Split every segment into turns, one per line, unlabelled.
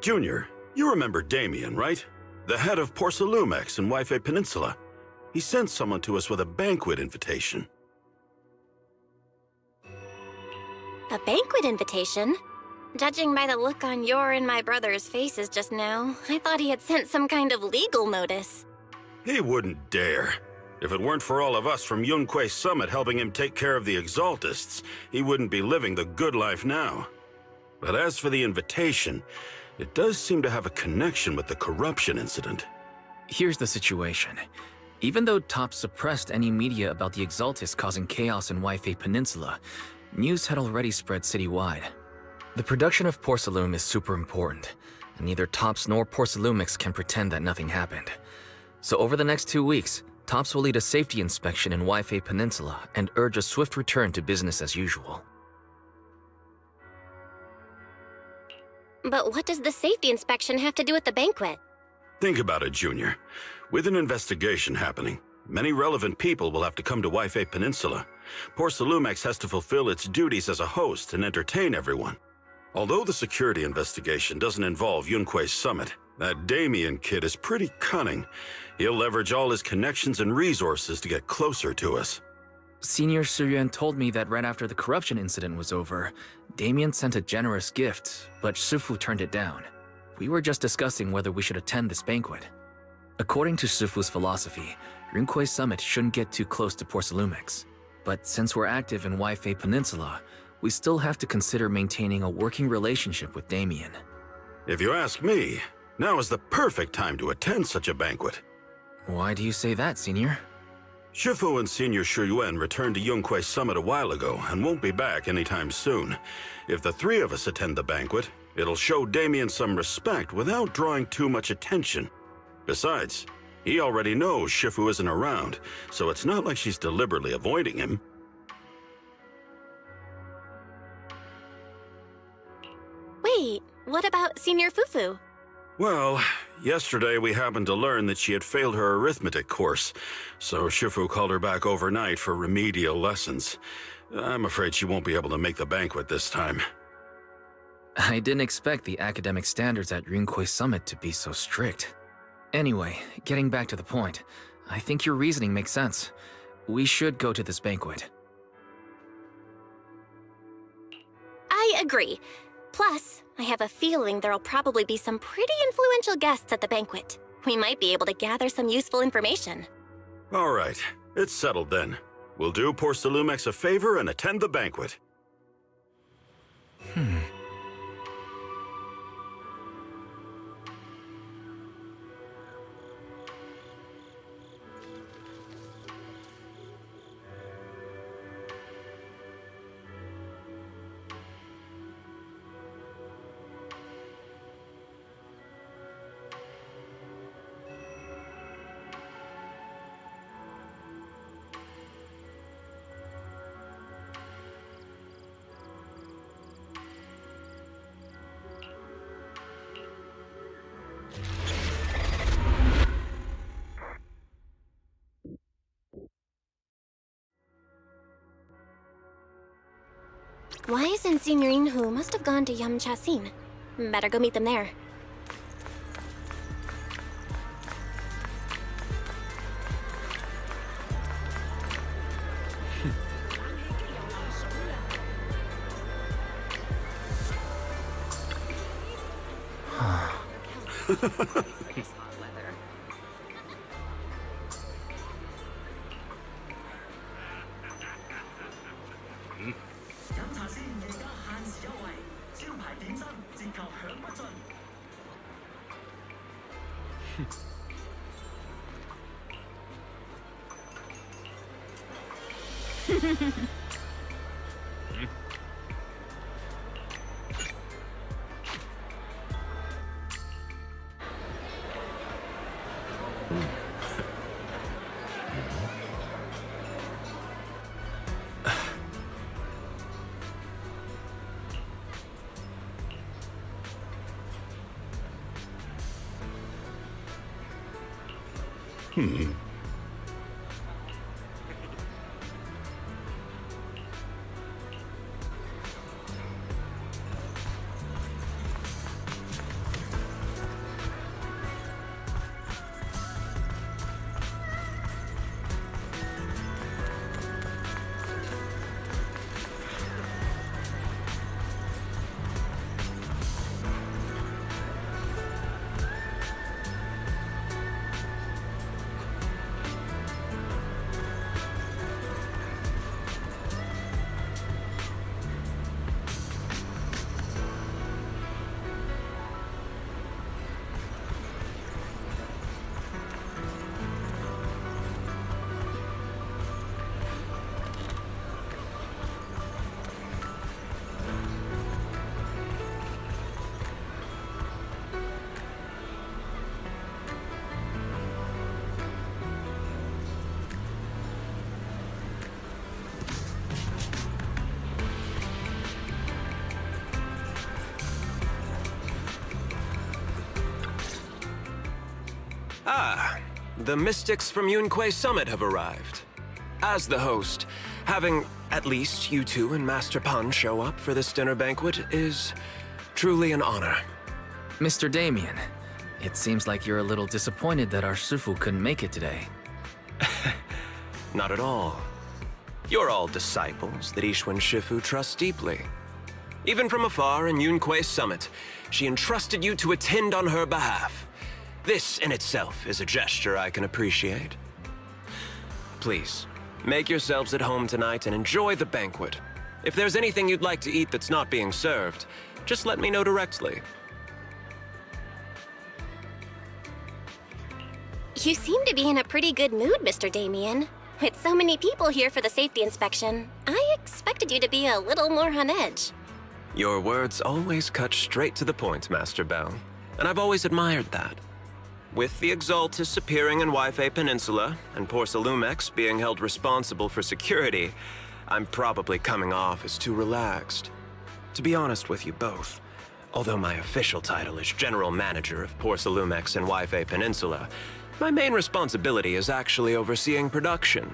Junior, you remember Damien, right? The head of Porcelumex in Wife Peninsula. He sent someone to us with a banquet invitation.
A banquet invitation? Judging by the look on your and my brother's faces just now, I thought he had sent some kind of legal notice.
He wouldn't dare. If it weren't for all of us from Yunque Summit helping him take care of the Exaltists, he wouldn't be living the good life now. But as for the invitation, it does seem to have a connection with the corruption incident.
Here's the situation. Even though TOPS suppressed any media about the Exaltists causing chaos in Wife Peninsula, news had already spread citywide. The production of Porcelume is super important, and neither TOPS nor Porcelumix can pretend that nothing happened. So over the next 2 weeks, TOPS will lead a safety inspection in Wife Peninsula and urge a swift return to business as usual.
But what does the safety inspection have to do with the banquet?
Think about it, Junior. With an investigation happening, many relevant people will have to come to Wife Peninsula. Porcelumex has to fulfill its duties as a host and entertain everyone. Although the security investigation doesn't involve Yunque Summit, that Damien kid is pretty cunning. He'll leverage all his connections and resources to get closer to us.
Senior Suyuan told me that right after the corruption incident was over, Damien sent a generous gift, but Shifu turned it down. We were just discussing whether we should attend this banquet. According to Shifu's philosophy, Yunque Summit shouldn't get too close to Porcelumix. But since we're active in Wife Peninsula, we still have to consider maintaining a working relationship with Damien.
If you ask me, now is the perfect time to attend such a banquet.
Why do you say that, Senior?
Shifu and Senior Shuyuan returned to Yunque Summit a while ago and won't be back anytime soon. If the three of us attend the banquet, it'll show Damien some respect without drawing too much attention. Besides, he already knows Shifu isn't around, so it's not like she's deliberately avoiding him.
Wait, what about Senior Fufu?
Well, yesterday we happened to learn that she had failed her arithmetic course, so Shifu called her back overnight for remedial lessons. I'm afraid she won't be able to make the banquet this time.
I didn't expect the academic standards at Yunque Summit to be so strict. Anyway, getting back to the point, I think your reasoning makes sense. We should go to this banquet.
I agree. Plus, I have a feeling there'll probably be some pretty influential guests at the banquet. We might be able to gather some useful information.
All right, it's settled then. We'll do Porcelumex a favor and attend the banquet.
Why isn't Senior Inhu must have gone to Yamchasin? Better go meet them there.
Ah, the mystics from Yunquay Summit have arrived. As the host, having at least you two and Master Pan show up for this dinner banquet is truly an honor.
Mr. Damien, it seems like you're a little disappointed that our Shifu couldn't make it today.
Not at all. You're all disciples that Ishwan Shifu trusts deeply. Even from afar in Yunquay Summit, she entrusted you to attend on her behalf. This in itself is a gesture I can appreciate. Please, make yourselves at home tonight and enjoy the banquet. If there's anything you'd like to eat that's not being served, just let me know directly.
You seem to be in a pretty good mood, Mr. Damien. With so many people here for the safety inspection, I expected you to be a little more on edge.
Your words always cut straight to the point, Master Bell, and I've always admired that. With the Exaltus appearing in Waifei Peninsula and Porsalumex being held responsible for security, I'm probably coming off as too relaxed. To be honest with you both, although my official title is General Manager of Porsalumex and Waifei Peninsula, my main responsibility is actually overseeing production.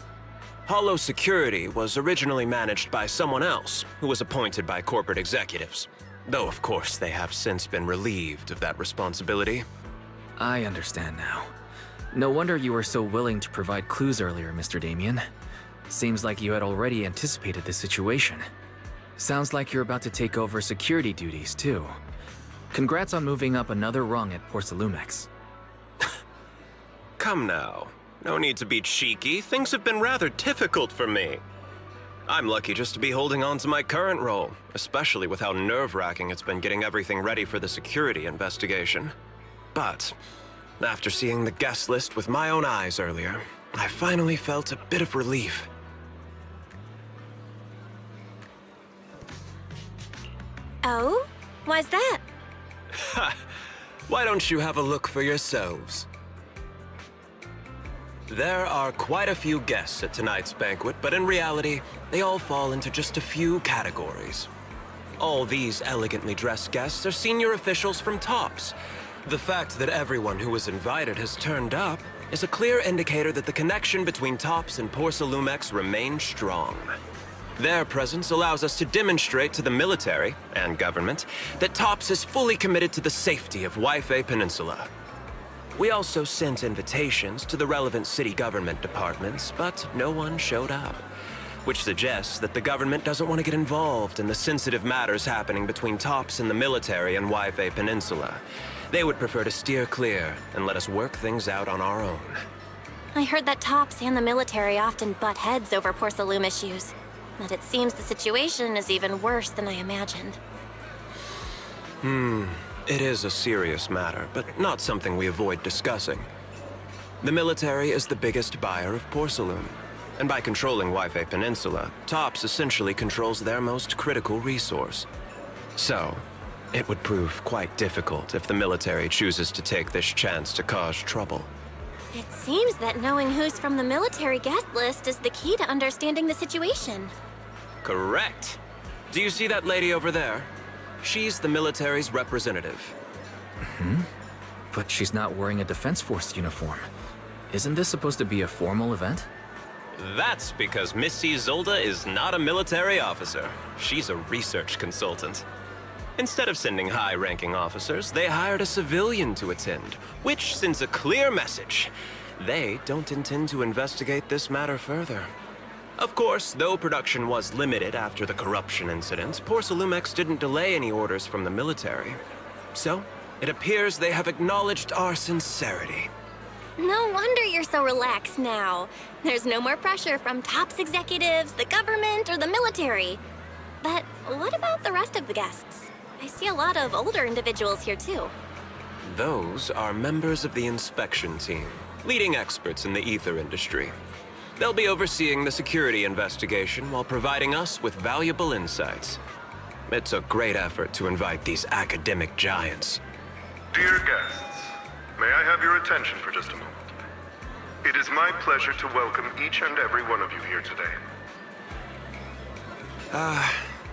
Hollow Security was originally managed by someone else who was appointed by corporate executives, though of course they have since been relieved of that responsibility.
I understand now. No wonder you were so willing to provide clues earlier, Mr. Damien. Seems like you had already anticipated the situation. Sounds like you're about to take over security duties, too. Congrats on moving up another rung at Porsalumex.
Come now. No need to be cheeky. Things have been rather difficult for me. I'm lucky just to be holding on to my current role, especially with how nerve-wracking it's been getting everything ready for the security investigation. But after seeing the guest list with my own eyes earlier, I finally felt a bit of relief.
Oh? Why's that?
Ha! Why don't you have a look for yourselves? There are quite a few guests at tonight's banquet, but in reality, they all fall into just a few categories. All these elegantly dressed guests are senior officials from TOPS. The fact that everyone who was invited has turned up is a clear indicator that the connection between TOPS and Porsalumex remains strong. Their presence allows us to demonstrate to the military and government that TOPS is fully committed to the safety of Waifei Peninsula. We also sent invitations to the relevant city government departments, but no one showed up, which suggests that the government doesn't want to get involved in the sensitive matters happening between TOPS and the military and Waifei Peninsula. They would prefer to steer clear and let us work things out on our own.
I heard that TOPS and the military often butt heads over Porsalume issues, but it seems the situation is even worse than I imagined.
It is a serious matter, but not something we avoid discussing. The military is the biggest buyer of porcelain, and by controlling Waifei Peninsula, TOPS essentially controls their most critical resource. So, it would prove quite difficult if the military chooses to take this chance to cause trouble.
It seems that knowing who's from the military guest list is the key to understanding the situation.
Correct. Do you see that lady over there? She's the military's representative.
But she's not wearing a Defense Force uniform. Isn't this supposed to be a formal event?
That's because Missy Zolda is not a military officer. She's a research consultant. Instead of sending high-ranking officers, they hired a civilian to attend, which sends a clear message. They don't intend to investigate this matter further. Of course, though production was limited after the corruption incident, Porsalumex didn't delay any orders from the military. So, it appears they have acknowledged our sincerity.
No wonder you're so relaxed now. There's no more pressure from TOPS executives, the government, or the military. But what about the rest of the guests? I see a lot of older individuals here too.
Those are members of the inspection team, leading experts in the ether industry. They'll be overseeing the security investigation while providing us with valuable insights. It's a great effort to invite these academic giants.
Dear guests, may I have your attention for just a moment? It is my pleasure to welcome each and every one of you here today.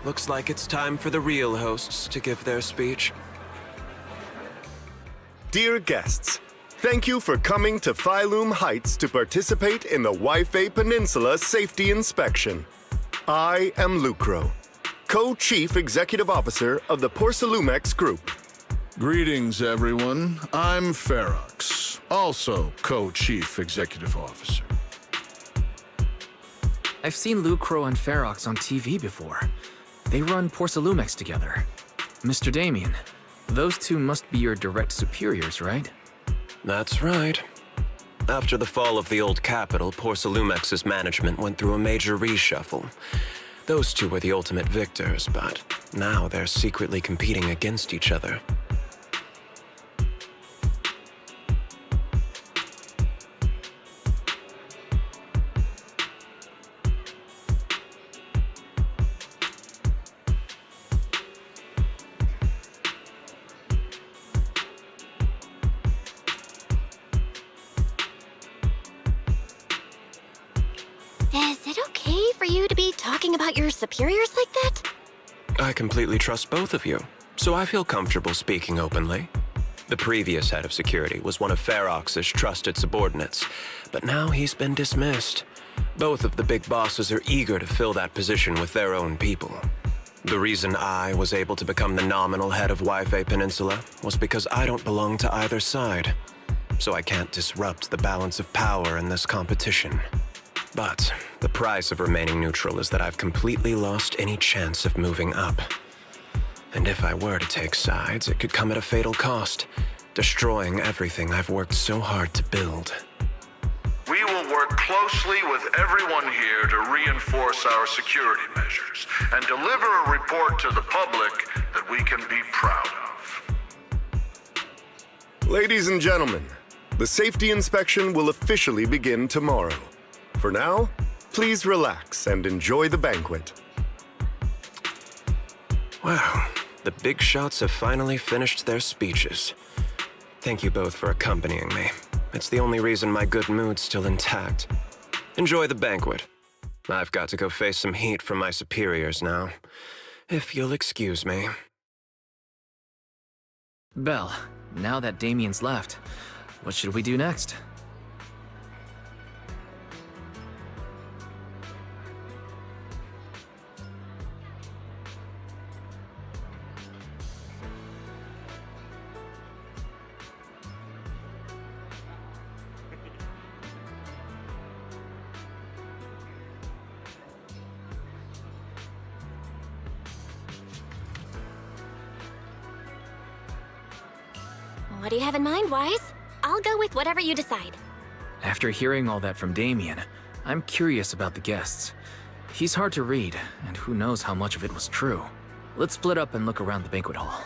Looks like it's time for the real hosts to give their speech.
Dear guests, Thank you for coming to Phylum Heights to participate in the Waifei Peninsula Safety Inspection. I am Lucro, Co-Chief Executive Officer of the Porcelumex Group.
Greetings, everyone. I'm Ferox, also Co-Chief Executive Officer.
I've seen Lucro and Ferox on TV before. They run Porcelumex together. Mr. Damien, those two must be your direct superiors, right?
That's right. After the fall of the old capital, Porcelumex's management went through a major reshuffle. Those two were the ultimate victors, but now they're secretly competing against each other.
Is it okay for you to be talking about your superiors like that?
I completely trust both of you, so I feel comfortable speaking openly. The previous head of security was one of Ferox's trusted subordinates, but now he's been dismissed. Both of the big bosses are eager to fill that position with their own people. The reason I was able to become the nominal head of Waifei Peninsula was because I don't belong to either side, so I can't disrupt the balance of power in this competition. But the price of remaining neutral is that I've completely lost any chance of moving up. And if I were to take sides, it could come at a fatal cost, destroying everything I've worked so hard to build.
We will work closely with everyone here to reinforce our security measures and deliver a report to the public that we can be proud of.
Ladies and gentlemen, the safety inspection will officially begin tomorrow. For now, please relax and enjoy the banquet.
Wow, the big shots have finally finished their speeches. Thank you both for accompanying me. It's the only reason my good mood's still intact. Enjoy the banquet. I've got to go face some heat from my superiors now. If you'll excuse me.
Belle, now that Damien's left, what should we do next?
What do you have in mind, Wise? I'll go with whatever you decide.
After hearing all that from Damien, I'm curious about the guests. He's hard to read, and who knows how much of it was true. Let's split up and look around the banquet hall.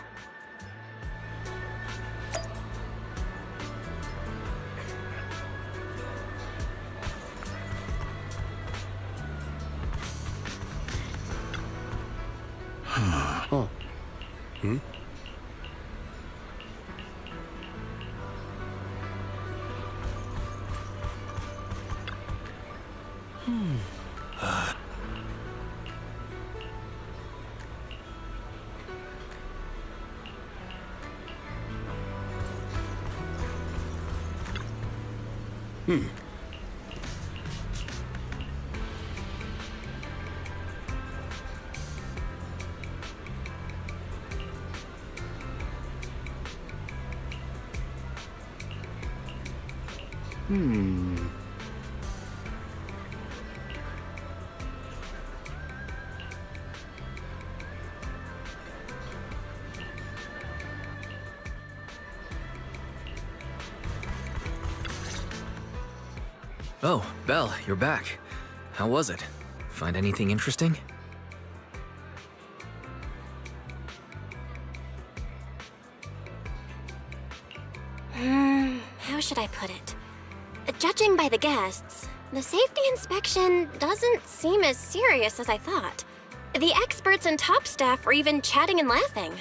Oh, Belle, you're back. How was it? Find anything interesting?
How should I put it? Judging by the guests, the safety inspection doesn't seem as serious as I thought. The experts and top staff were even chatting and laughing.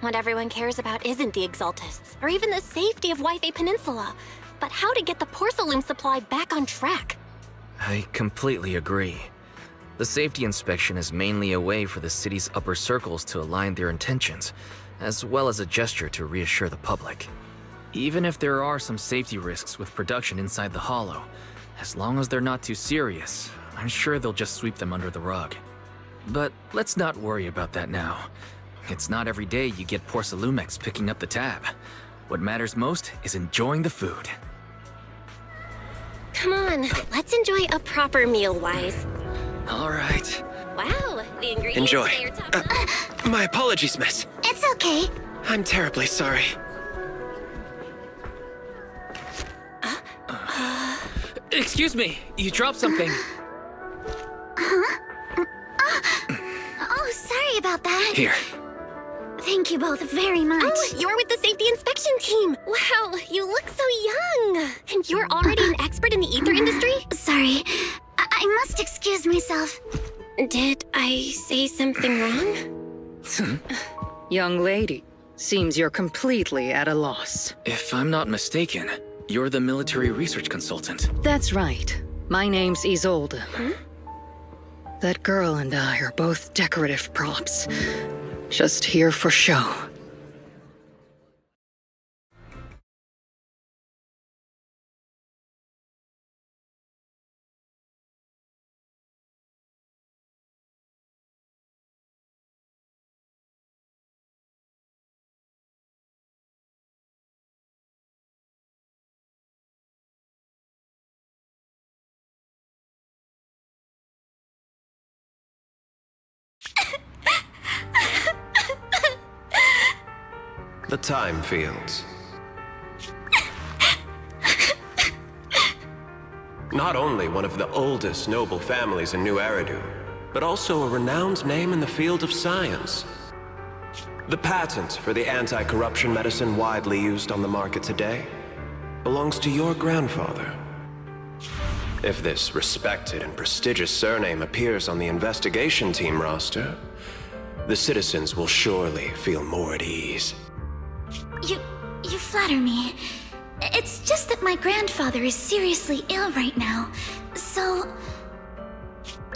What everyone cares about isn't the Exaltists, or even the safety of Waifei Peninsula, but how to get the porcelain supply back on track.
I completely agree. The safety inspection is mainly a way for the city's upper circles to align their intentions, as well as a gesture to reassure the public. Even if there are some safety risks with production inside the Hollow, as long as they're not too serious, I'm sure they'll just sweep them under the rug. But let's not worry about that now. It's not every day you get Porcelumex picking up the tab. What matters most is enjoying the food.
Come on, let's enjoy a proper meal, Wise.
All right.
Wow, the ingredients
Enjoy.
say you're top
My apologies, miss.
It's okay.
I'm terribly sorry.
Excuse me, you dropped something.
Oh, sorry about that.
Here.
Thank you both very much. Oh, you're with the safety inspection team. Wow, you look so young. And you're already an expert in the ether industry? Sorry, I must excuse myself. Did I say something wrong?
Young lady, seems you're completely at a loss.
If I'm not mistaken, you're the military research consultant.
That's right. My name's Isolde. That girl and I are both decorative props. Just here for show.
The time fields. Not only one of the oldest noble families in New Eridu, but also a renowned name in the field of science. The patent for the anti-corruption medicine widely used on the market today belongs to your grandfather. If this respected and prestigious surname appears on the investigation team roster, the citizens will surely feel more at ease.
You flatter me. It's just that my grandfather is seriously ill right now, so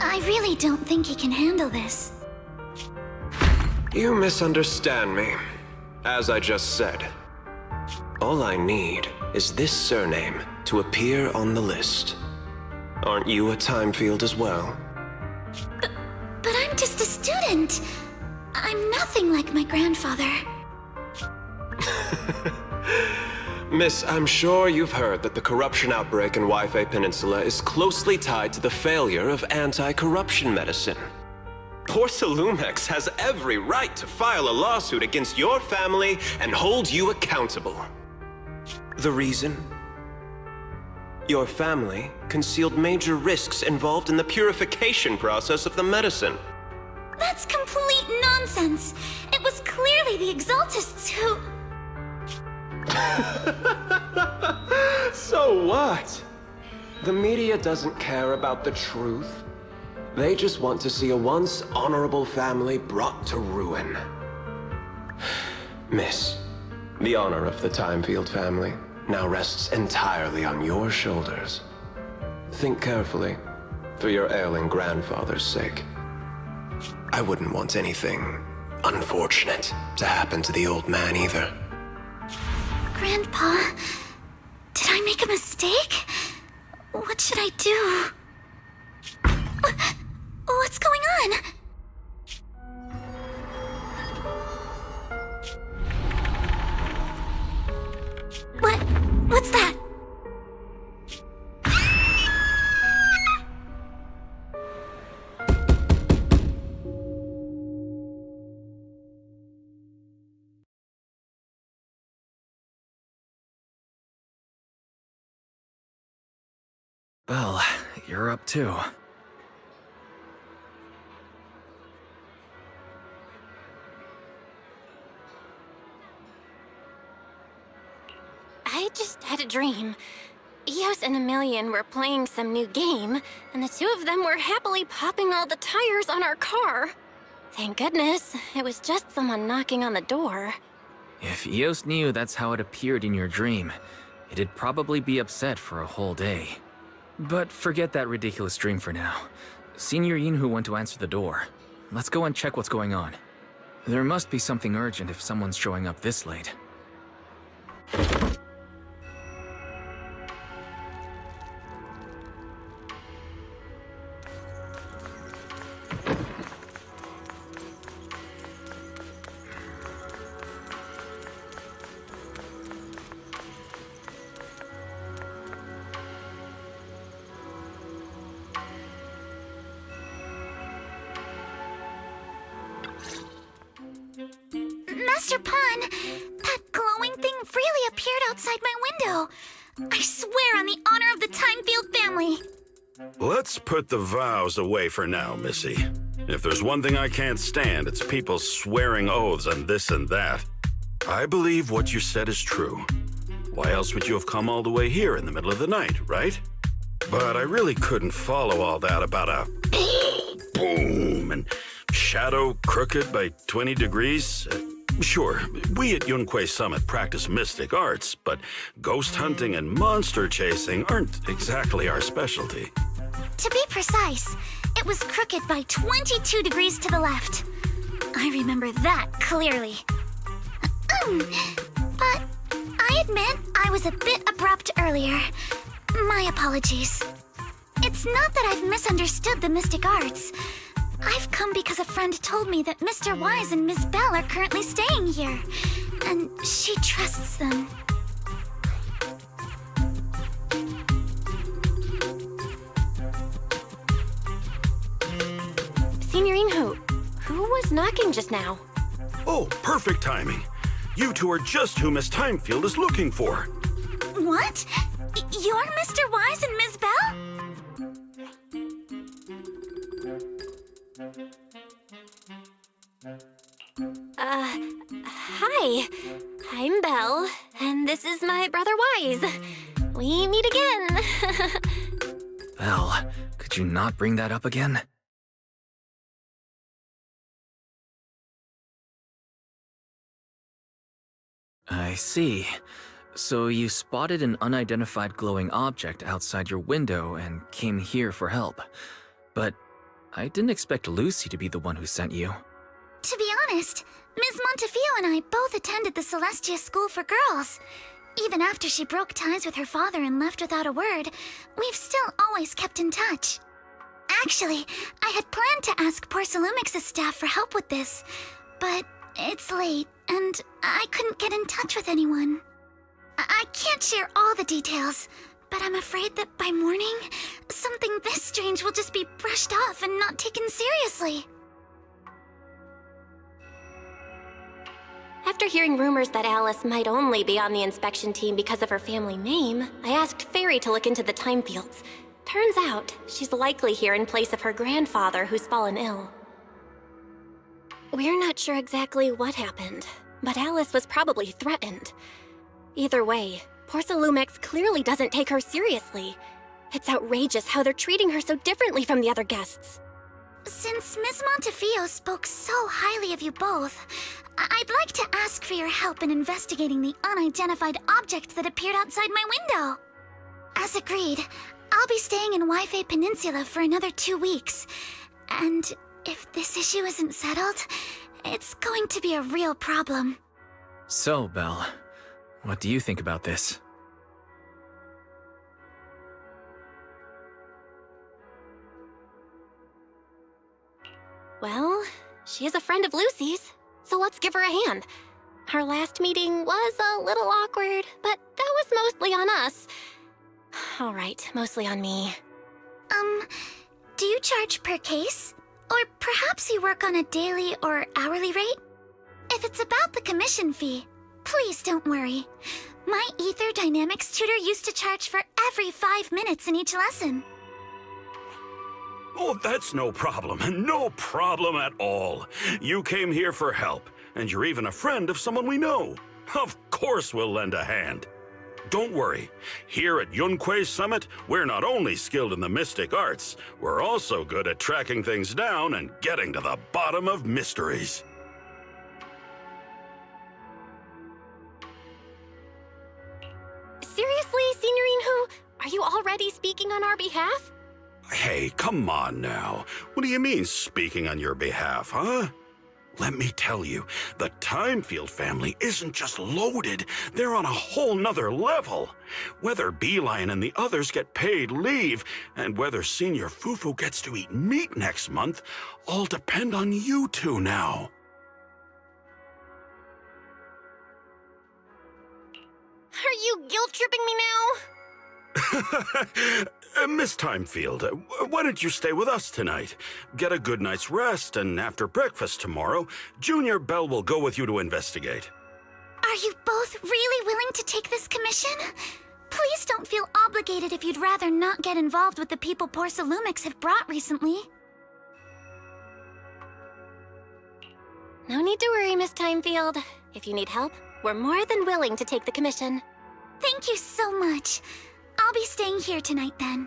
I really don't think he can handle this.
You misunderstand me. As I just said, all I need is this surname to appear on the list. Aren't you a time field as well?
But I'm just a student. I'm nothing like my grandfather.
Miss, I'm sure you've heard that the corruption outbreak in Wi-Fi Peninsula is closely tied to the failure of anti-corruption medicine. Porcelumex has every right to file a lawsuit against your family and hold you accountable. The reason? Your family concealed major risks involved in the purification process of the medicine.
That's complete nonsense. It was clearly the Exaltists who...
So what? The media doesn't care about the truth. They just want to see a once honorable family brought to ruin. Miss, the honor of the Timefield family now rests entirely on your shoulders. Think carefully, for your ailing grandfather's sake. I wouldn't want anything unfortunate to happen to the old man either.
Grandpa, did I make a mistake? What should I do? What's going on? What's that?
Well, you're up too.
I just had a dream. Eos and Emilian were playing some new game, and the two of them were happily popping all the tires on our car. Thank goodness, it was just someone knocking on the door.
If Eos knew that's how it appeared in your dream, it'd probably be upset for a whole day. But forget that ridiculous dream for now. Senior Yinhu went to answer the door. Let's go and check what's going on. There must be something urgent if someone's showing up this late.
Mr. Pun, that glowing thing really appeared outside my window. I swear on the honor of the Timefield family.
Let's put the vows away for now, Missy. If there's one thing I can't stand, it's people swearing oaths and this and that. I believe what you said is true. Why else would you have come all the way here in the middle of the night, right? But I really couldn't follow all that about a boom and shadow crooked by 20 degrees. Sure, we at Yunquay Summit practice mystic arts, but ghost hunting and monster chasing aren't exactly our specialty.
To be precise, it was crooked by 22 degrees to the left. I remember that clearly. But I admit I was a bit abrupt earlier. My apologies. It's not that I've misunderstood the mystic arts. I've come because a friend told me that Mr. Wise and Ms. Bell are currently staying here, and she trusts them.
Signorine who was knocking just now?
Oh, perfect timing. You two are just who Miss Timefield is looking for.
What? You're Mr. Wise and Ms. Bell?
Hi. I'm Belle, and this is my brother Wise. We meet again.
Belle, could you not bring that up again? I see. So you spotted an unidentified glowing object outside your window and came here for help. But I didn't expect Lucy to be the one who sent you.
To be honest, Ms. Montefiore and I both attended the Celestia School for Girls. Even after she broke ties with her father and left without a word, we've still always kept in touch. Actually, I had planned to ask Porcelumix's staff for help with this, but it's late, and I couldn't get in touch with anyone. I can't share all the details, but I'm afraid that by morning, something this strange will just be brushed off and not taken seriously.
After hearing rumors that Alice might only be on the inspection team because of her family name, I asked Fairy to look into the Timefields. Turns out, she's likely here in place of her grandfather who's fallen ill. We're not sure exactly what happened, but Alice was probably threatened. Either way, Porcelumix clearly doesn't take her seriously. It's outrageous how they're treating her so differently from the other guests.
Since Ms. Montefiore spoke so highly of you both, I'd like to ask for your help in investigating the unidentified object that appeared outside my window. As agreed, I'll be staying in Wi-Fi Peninsula for another 2 weeks. And if this issue isn't settled, it's going to be a real problem.
So, Belle, what do you think about this?
Well, she is a friend of Lucy's, so let's give her a hand. Our last meeting was a little awkward, but that was mostly on us. All right, mostly on me.
Do you charge per case? Or perhaps you work on a daily or hourly rate? If it's about the commission fee, please don't worry. My Ether Dynamics tutor used to charge for every 5 minutes in each lesson.
Oh, that's no problem. No problem at all. You came here for help, and you're even a friend of someone we know. Of course we'll lend a hand. Don't worry. Here at Yunquay Summit, we're not only skilled in the mystic arts, we're also good at tracking things down and getting to the bottom of mysteries.
Seriously, Signorine Who? Are you already speaking on our behalf?
Hey, come on now. What do you mean, speaking on your behalf, huh? Let me tell you, the Timefield family isn't just loaded, they're on a whole nother level. Whether Beeline and the others get paid leave, and whether Senior Fufu gets to eat meat next month, all depend on you two now.
Are you guilt-tripping me now?
Miss Timefield, why don't you stay with us tonight? Get a good night's rest, and after breakfast tomorrow, Junior Bell will go with you to investigate.
Are you both really willing to take this commission? Please don't feel obligated if you'd rather not get involved with the people Porsalumics have brought recently.
No need to worry, Miss Timefield. If you need help, we're more than willing to take the commission.
Thank you so much. I'll be staying here tonight then.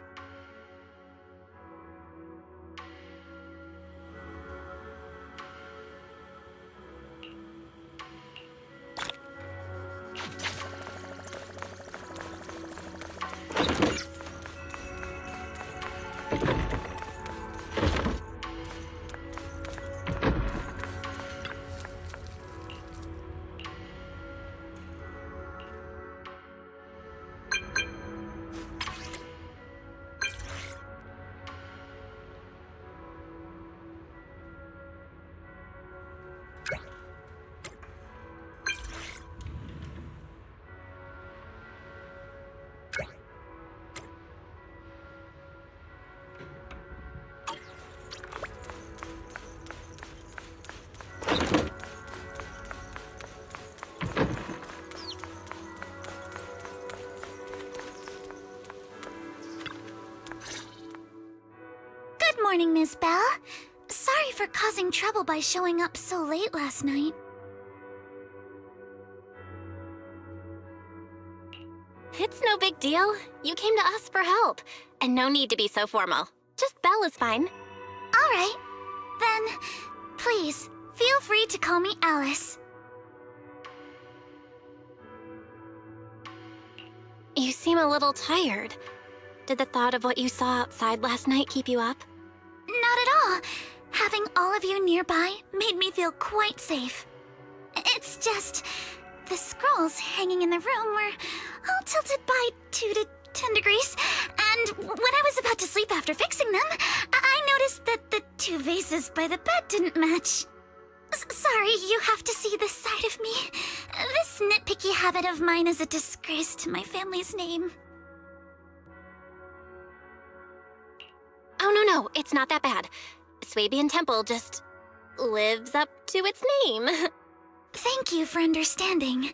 Good morning, Miss Bell. Sorry for causing trouble by showing up so late last night.
It's no big deal. You came to us for help. And no need to be so formal. Just Belle is fine.
All right. Then, please, feel free to call me Alice.
You seem a little tired. Did the thought of what you saw outside last night keep you up?
Not at all. Having all of you nearby made me feel quite safe. It's just... the scrolls hanging in the room were all tilted by 2 to 10 degrees, and when I was about to sleep after fixing them, I noticed that the 2 vases by the bed didn't match. Sorry, you have to see this side of me. This nitpicky habit of mine is a disgrace to my family's name.
Oh, no, it's not that bad. Swabian Temple just lives up to its name.
Thank you for understanding.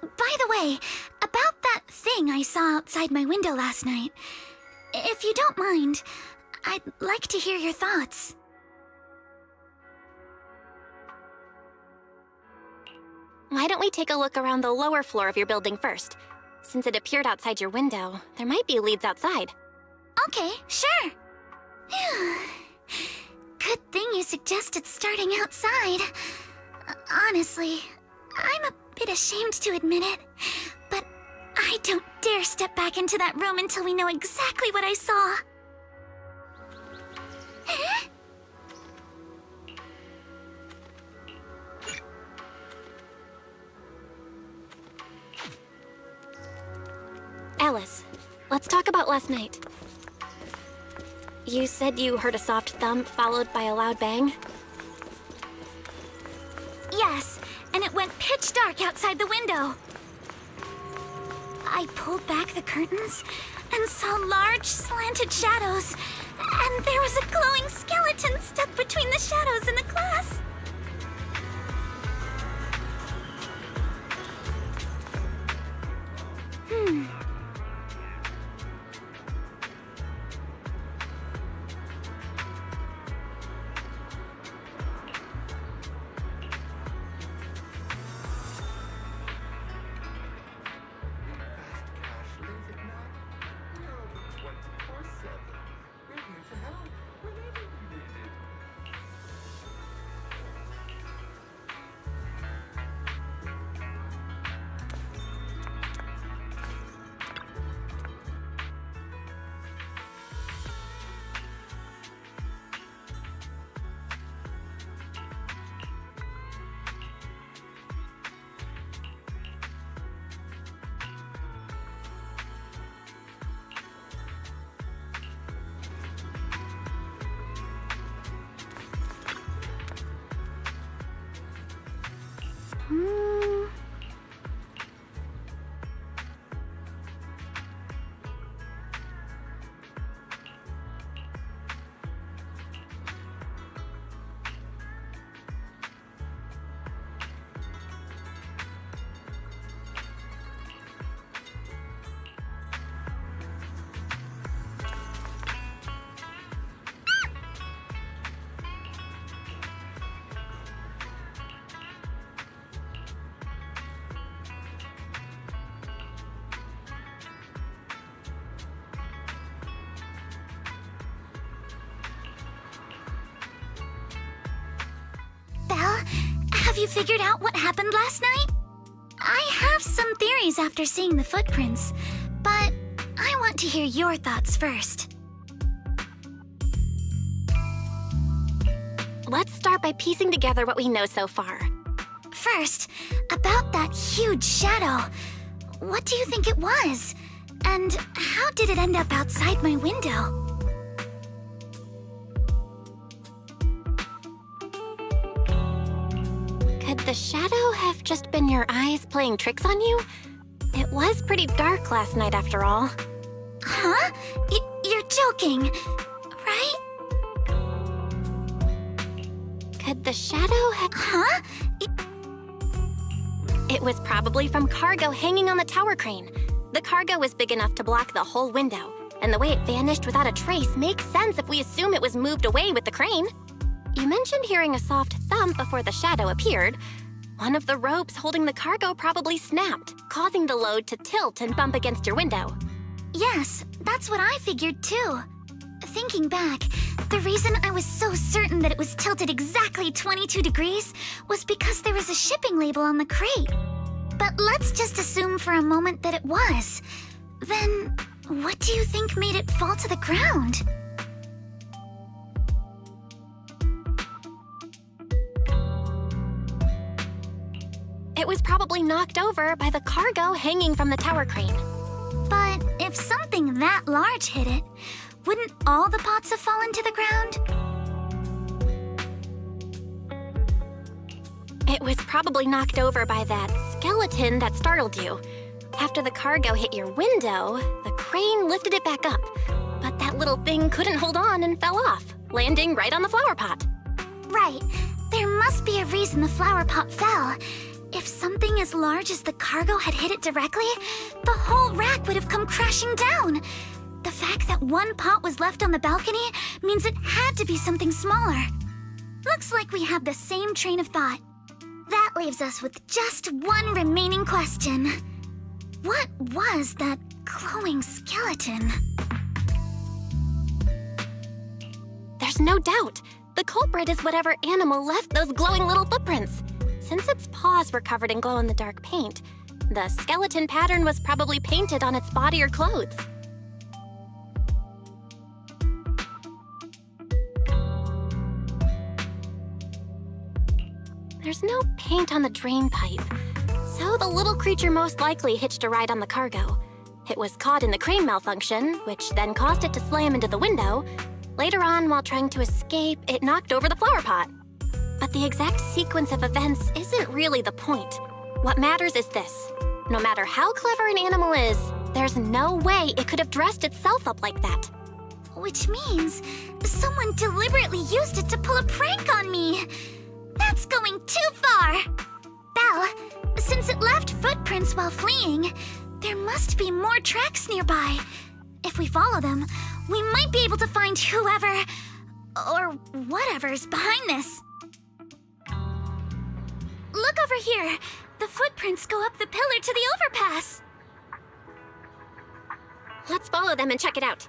By the way, about that thing I saw outside my window last night, if you don't mind, I'd like to hear your thoughts.
Why don't we take a look around the lower floor of your building first? Since it appeared outside your window, there might be leads outside.
Okay, sure. Good thing you suggested starting outside. Honestly, I'm a bit ashamed to admit it, but I don't dare step back into that room until we know exactly what I saw.
Alice, let's talk about last night. You said you heard a soft thump followed by a loud bang?
Yes, and it went pitch dark outside the window. I pulled back the curtains and saw large slanted shadows, and there was a glowing skeleton stuck between the shadows and the glass. Have you figured out what happened last night? I have some theories after seeing the footprints, but I want to hear your thoughts first.
Let's start by piecing together what we know so far.
First, about that huge shadow. What do you think it was? And how did it end up outside my window?
Could the shadow have just been your eyes playing tricks on you? It was pretty dark last night after all.
Huh? You're joking, right?
Could the shadow have...
Huh?
It was probably from cargo hanging on the tower crane. The cargo was big enough to block the whole window, and the way it vanished without a trace makes sense if we assume it was moved away with the crane. You mentioned hearing a soft thump before the shadow appeared. One of the ropes holding the cargo probably snapped, causing the load to tilt and bump against your window.
Yes, that's what I figured too. Thinking back, the reason I was so certain that it was tilted exactly 22 degrees was because there was a shipping label on the crate. But let's just assume for a moment that it was. Then, what do you think made it fall to the ground?
It was probably knocked over by the cargo hanging from the tower crane.
But if something that large hit it, wouldn't all the pots have fallen to the ground?
It was probably knocked over by that skeleton that startled you. After the cargo hit your window, the crane lifted it back up. But that little thing couldn't hold on and fell off, landing right on the flower pot.
Right. There must be a reason the flower pot fell. If something as large as the cargo had hit it directly, the whole rack would have come crashing down. The fact that one pot was left on the balcony means it had to be something smaller. Looks like we have the same train of thought. That leaves us with just one remaining question. What was that glowing skeleton?
There's no doubt. The culprit is whatever animal left those glowing little footprints. Since its paws were covered in glow-in-the-dark paint, the skeleton pattern was probably painted on its body or clothes. There's no paint on the drain pipe, so the little creature most likely hitched a ride on the cargo. It was caught in the crane malfunction, which then caused it to slam into the window. Later on, while trying to escape, it knocked over the flower pot. But the exact sequence of events isn't really the point. What matters is this. No matter how clever an animal is, there's no way it could have dressed itself up like that.
Which means someone deliberately used it to pull a prank on me. That's going too far. Belle, since it left footprints while fleeing, there must be more tracks nearby. If we follow them, we might be able to find whoever or whatever's behind this. Look over here. The footprints go up the pillar to the overpass.
Let's follow them and check it out.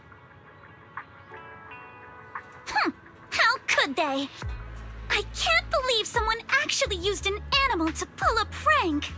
How could they? I can't believe someone actually used an animal to pull a prank.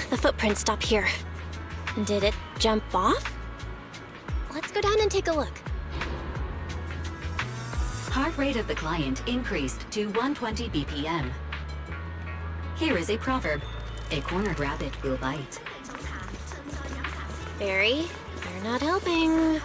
The footprints stop here. Did it jump off? Let's go down and take a look.
Heart rate of the client increased to 120 BPM. Here is a proverb. A cornered rabbit will bite.
Barry, you're not helping.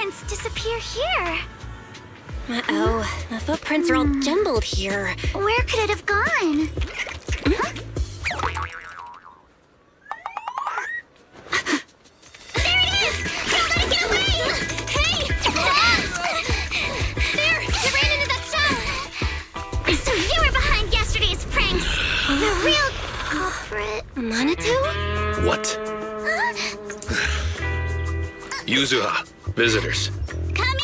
footprints disappear here.
Uh-oh, the footprints are all jumbled here.
Where could it have gone? Huh? There it is! Don't let it get away! Hey! There! You ran into that shell! So you were behind yesterday's pranks! The real culprit...
Minato?
What? Yuzuha, visitors.
Coming!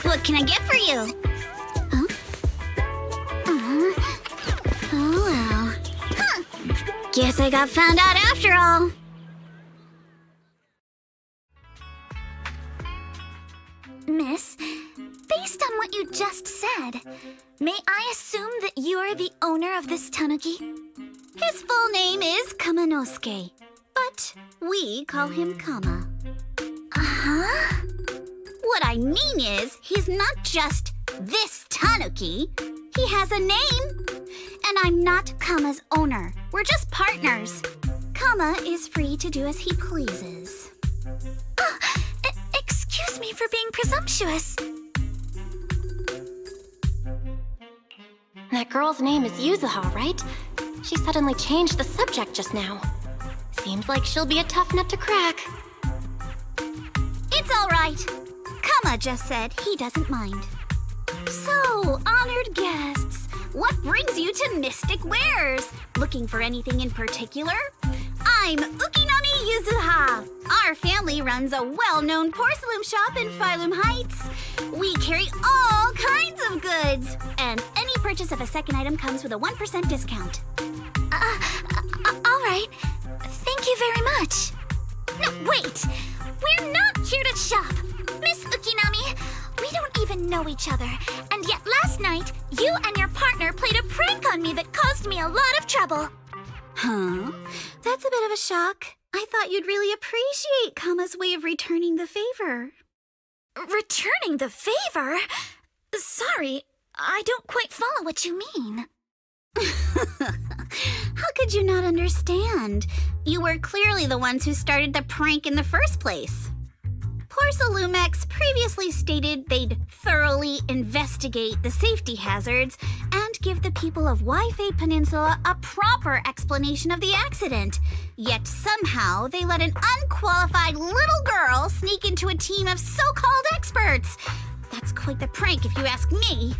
What can I get for you? Huh? Oh, well. Huh. Guess I got found out after all. Miss, based on what you just said, may I assume that you are the owner of this tanuki? His full name is Kamanosuke, but we call him Kama. Uh-huh. What I mean is, he's not just this tanuki. He has a name. And I'm not Kama's owner. We're just partners. Kama is free to do as he pleases. Excuse me for being presumptuous.
That girl's name is Yuzuha, right? She suddenly changed the subject just now. Seems like she'll be a tough nut to crack.
It's all right. Kama just said he doesn't mind. So, honored guests, what brings you to Mystic Wares? Looking for anything in particular? I'm Ukinami Yuzuha. Our family runs a well-known porcelain shop in Phylum Heights. We carry all kinds of goods, and any purchase of a second item comes with a 1% discount. All right. Thank you very much. No, wait. We're not here to shop. Miss Ukinami, we don't even know each other. And yet last night, you and your partner played a prank on me that caused me a lot of trouble. Huh? That's a bit of a shock. I thought you'd really appreciate Kama's way of returning the favor. Returning the favor? Sorry, I don't quite follow what you mean. How could you not understand? You were clearly the ones who started the prank in the first place. Porcelumex previously stated they'd thoroughly investigate the safety hazards and give the people of Waifei Peninsula a proper explanation of the accident. Yet somehow they let an unqualified little girl sneak into a team of so-called experts. That's quite the prank if you ask me.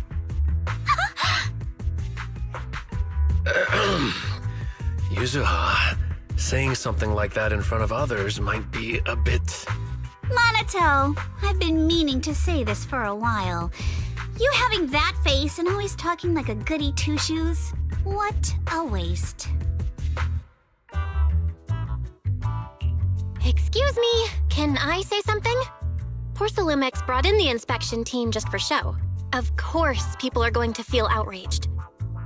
Yuzuha, saying something like that in front of others might be a bit...
Minato, I've been meaning to say this for a while. You having that face and always talking like a goody two-shoes? What a waste.
Excuse me, can I say something? Porcelumex brought in the inspection team just for show. Of course people are going to feel outraged.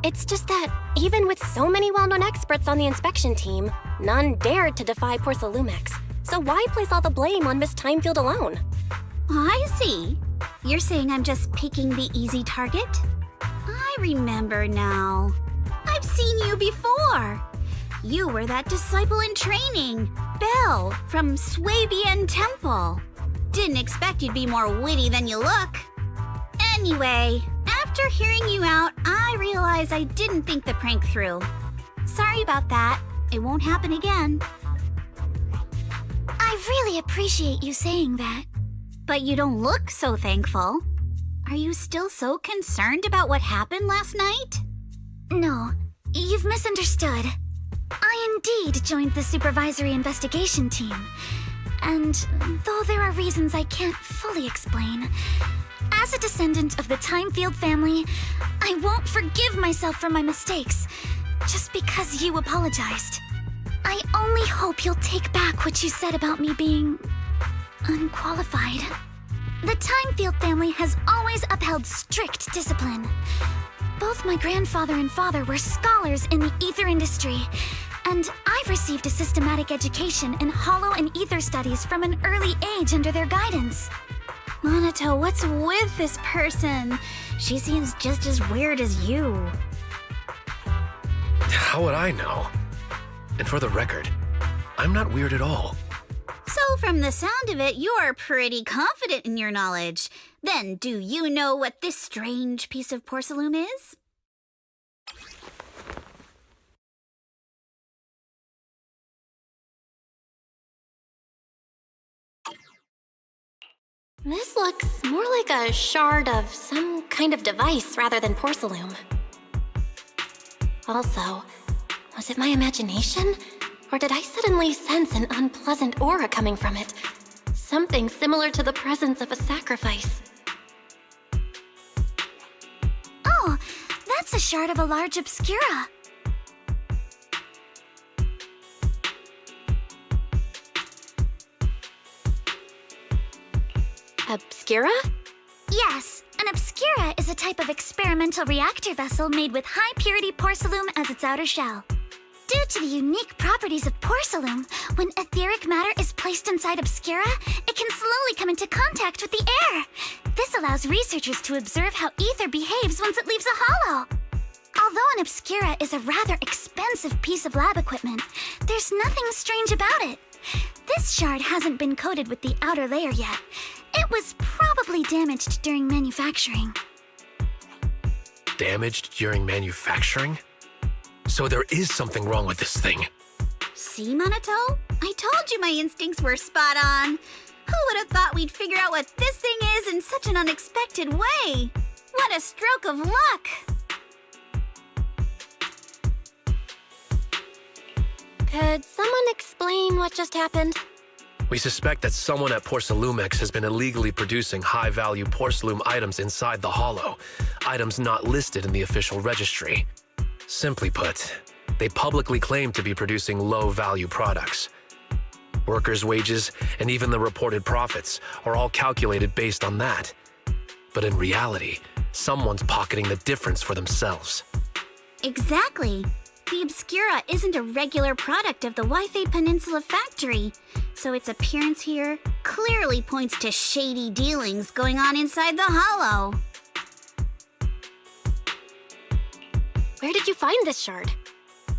It's just that, even with so many well-known experts on the inspection team, none dared to defy Porcelumex. So why place all the blame on Miss Timefield alone?
I see. You're saying I'm just picking the easy target? I remember now. I've seen you before. You were that disciple in training, Belle, from Swabian Temple. Didn't expect you'd be more witty than you look. Anyway, after hearing you out, I realized I didn't think the prank through. Sorry about that. It won't happen again. I really appreciate you saying that. But you don't look so thankful. Are you still so concerned about what happened last night? No, you've misunderstood. I indeed joined the supervisory investigation team. And though there are reasons I can't fully explain, as a descendant of the Timefield family, I won't forgive myself for my mistakes just because you apologized. I only hope you'll take back what you said about me being unqualified. The Timefield family has always upheld strict discipline. Both my grandfather and father were scholars in the ether industry, and I've received a systematic education in hollow and ether studies from an early age under their guidance. Minato, what's with this person? She seems just as weird as you.
How would I know? And for the record, I'm not weird at all.
So from the sound of it, you're pretty confident in your knowledge. Then, do you know what this strange piece of porcelain is?
This looks more like a shard of some kind of device rather than porcelain. Also, was it my imagination? Or did I suddenly sense an unpleasant aura coming from it? Something similar to the presence of a sacrifice.
Oh, that's a shard of a large obscura.
Obscura?
Yes, an obscura is a type of experimental reactor vessel made with high-purity porcelain as its outer shell. Due to the unique properties of porcelain, when etheric matter is placed inside obscura, it can slowly come into contact with the air. This allows researchers to observe how ether behaves once it leaves a hollow. Although an obscura is a rather expensive piece of lab equipment, there's nothing strange about it. This shard hasn't been coated with the outer layer yet. It was probably damaged during manufacturing.
Damaged during manufacturing? So there is something wrong with this thing.
See, Minato? I told you my instincts were spot on. Who would have thought we'd figure out what this thing is in such an unexpected way? What a stroke of luck!
Could someone explain what just happened?
We suspect that someone at Porcelumex has been illegally producing high-value porcelain items inside the hollow, items not listed in the official registry. Simply put, they publicly claim to be producing low-value products. Workers' wages and even the reported profits are all calculated based on that. But in reality, someone's pocketing the difference for themselves.
Exactly. The Obscura isn't a regular product of the Wi-Fi Peninsula factory, so its appearance here clearly points to shady dealings going on inside the hollow.
Where did you find this shard?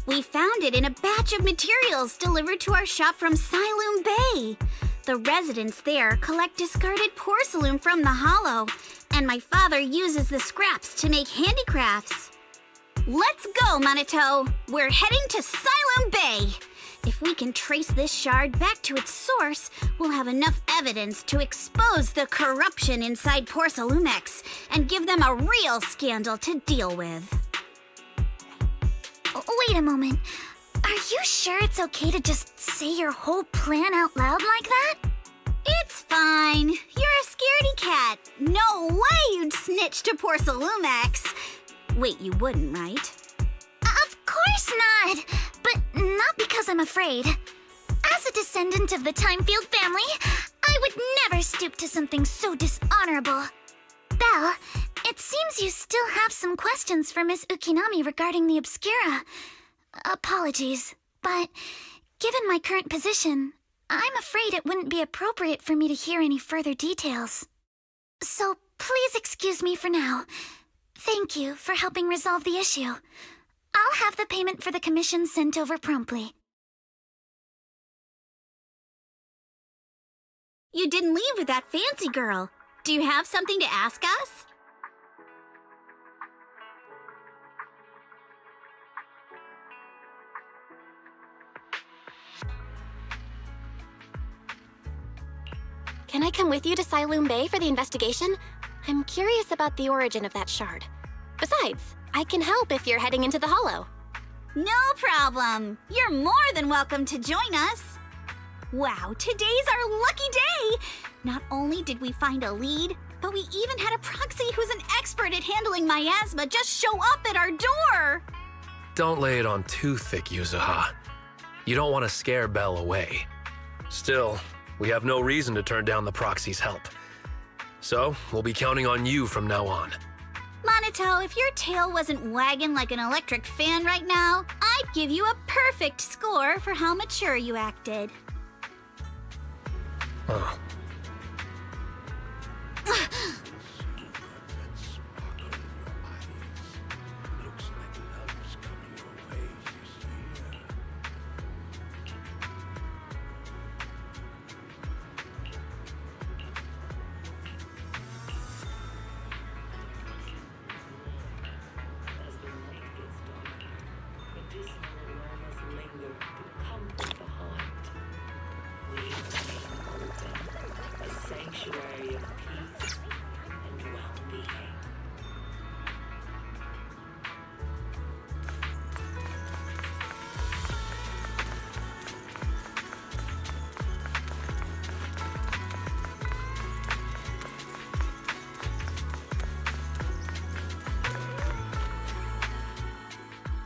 We found it in a batch of materials delivered to our shop from Siloom Bay. The residents there collect discarded porcelain from the hollow, and my father uses the scraps to make handicrafts. Let's go, Minato! We're heading to Siloom Bay! If we can trace this shard back to its source, we'll have enough evidence to expose the corruption inside Porcelumex and give them a real scandal to deal with.
Wait a moment. Are you sure it's okay to just say your whole plan out loud like that?
It's fine. You're a scaredy cat. No way you'd snitch to Porcelumex. Wait, you wouldn't, right?
Of course not! But not because I'm afraid. As a descendant of the Timefield family, I would never stoop to something so dishonorable. Belle, it seems you still have some questions for Miss Ukinami regarding the Obscura. Apologies, but given my current position, I'm afraid it wouldn't be appropriate for me to hear any further details. So please excuse me for now. Thank you for helping resolve the issue. I'll have the payment for the commission sent over promptly.
You didn't leave with that fancy girl. Do you have something to ask us?
Can I come with you to Siloom Bay for the investigation? I'm curious about the origin of that shard. Besides, I can help if you're heading into the hollow.
No problem. You're more than welcome to join us. Wow, today's our lucky day! Not only did we find a lead, but we even had a proxy who's an expert at handling miasma just show up at our door!
Don't lay it on too thick, Yuzuha. You don't want to scare Belle away. Still, we have no reason to turn down the proxy's help. So, we'll be counting on you from now on.
Minato, if your tail wasn't wagging like an electric fan right now, I'd give you a perfect score for how mature you acted.
Huh.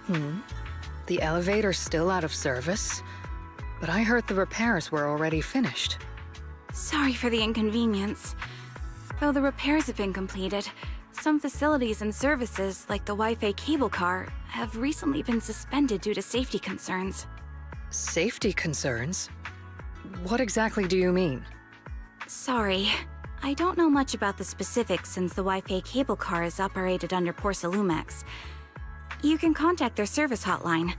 The elevator's still out of service? But I heard the repairs were already finished.
Sorry for the inconvenience. Though the repairs have been completed, some facilities and services, like the Wi-Fi cable car, have recently been suspended due to safety concerns.
Safety concerns? What exactly do you mean?
Sorry. I don't know much about the specifics since the Wi-Fi cable car is operated under Porsalumex. You can contact their service hotline.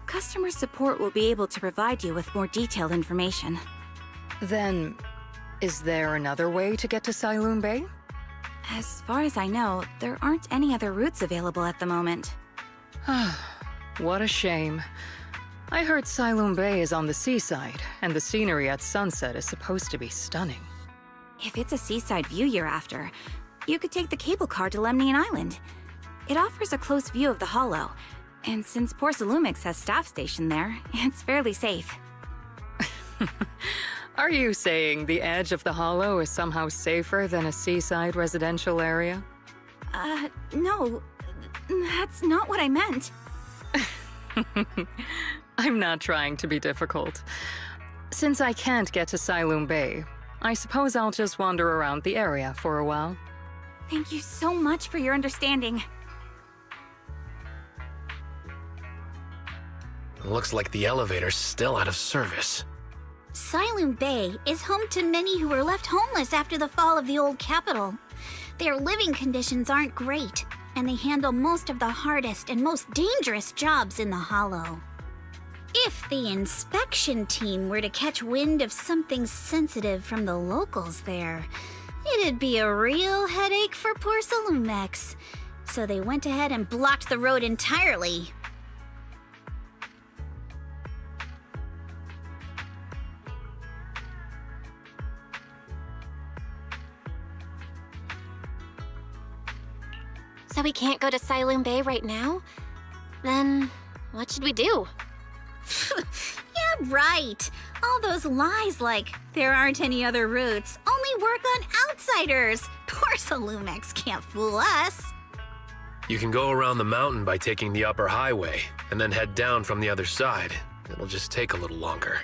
Customer support will be able to provide you with more detailed information.
Then, is there another way to get to Siloon Bay?
As far as I know, there aren't any other routes available at the moment.
What a shame. I heard Siloon Bay is on the seaside, and the scenery at sunset is supposed to be stunning.
If it's a seaside view you're after, you could take the cable car to Lemnian Island. It offers a close view of the Hollow, and since Porsalumex has staff stationed there, it's fairly safe.
Are you saying the edge of the Hollow is somehow safer than a seaside residential area?
No. That's not what I meant.
I'm not trying to be difficult. Since I can't get to Siloon Bay, I suppose I'll just wander around the area for a while.
Thank you so much for your understanding.
Looks like the elevator's still out of service.
Siloon Bay is home to many who were left homeless after the fall of the old capital. Their living conditions aren't great, and they handle most of the hardest and most dangerous jobs in the Hollow. If the inspection team were to catch wind of something sensitive from the locals there, it'd be a real headache for Porsalumex. So they went ahead and blocked the road entirely.
So we can't go to Siloon Bay right now? Then what should we do?
Yeah, right. All those lies like there aren't any other routes only work on outsiders. Porsalumex can't fool us.
You can go around the mountain by taking the upper highway, and then head down from the other side. It'll just take a little longer.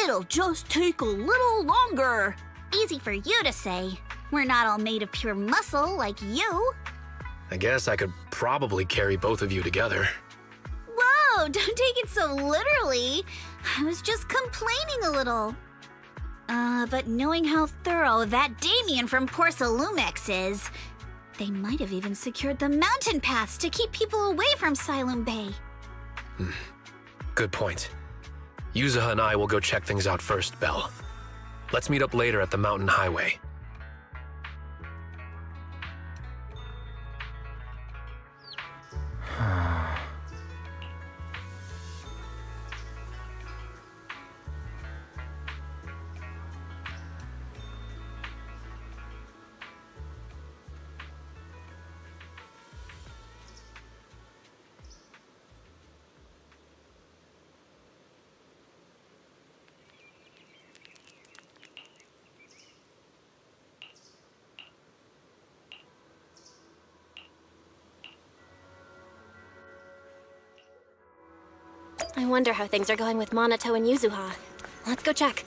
It'll just take a little longer. Easy for you to say. We're not all made of pure muscle like you.
I guess I could probably carry both of you together.
Whoa, don't take it so literally. I was just complaining a little. But knowing how thorough that Damien from Porsalumex is, they might have even secured the mountain paths to keep people away from Siloon Bay.
Good point. Yuzuha and I will go check things out first, Belle. Let's meet up later at the mountain highway.
I wonder how things are going with Monato and Yuzuha. Let's go check.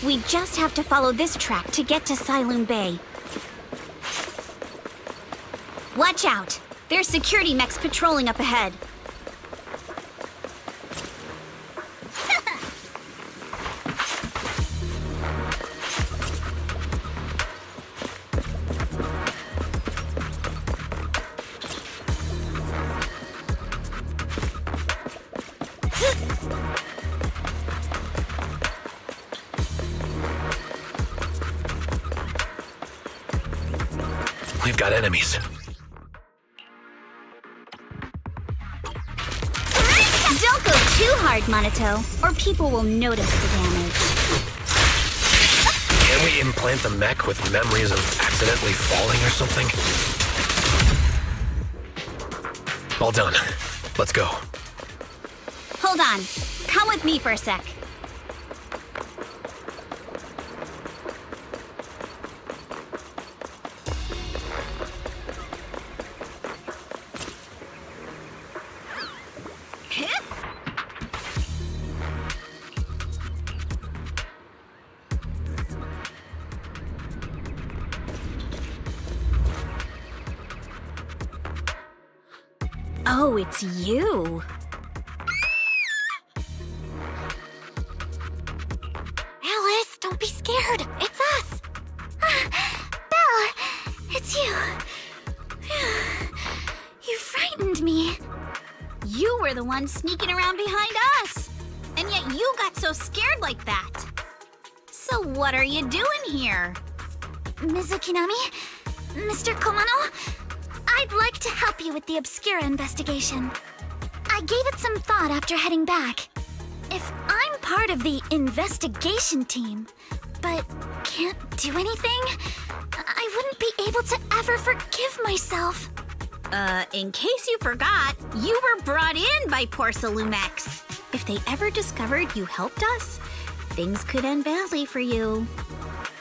We just have to follow this track to get to Siloon Bay. Watch out! There's security mechs patrolling up ahead.
We've got enemies.
Don't go too hard, Monato, or people will notice the damage.
Can we implant the mech with memories of accidentally falling or something? All done. Let's go.
Hold on. Come with me for a sec. Oh, it's you.
Alice, don't be scared. It's us.
Belle, it's you. You frightened me.
You were the one sneaking around behind us. And yet you got so scared like that. So what are you doing here?
Ms. Ukinami, Mr. Komano, I'd like to help you with the Obscura investigation. I gave it some thought after heading back. If I'm part of the investigation team, but can't do anything, I wouldn't be able to ever forgive myself.
In case you forgot, you were brought in by Porcelumex. If they ever discovered you helped us, things could end badly for you.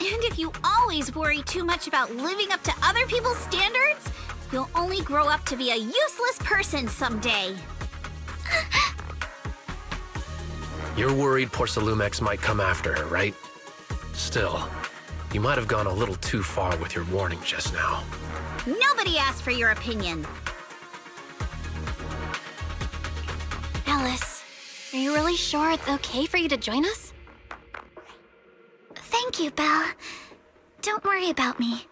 And if you always worry too much about living up to other people's standards, you'll only grow up to be a useless person someday.
You're worried Porcelumex might come after her, right? Still, you might have gone a little too far with your warning just now.
Nobody asked for your opinion.
Alice, are you really sure it's okay for you to join us?
Thank you, Belle. Don't worry about me.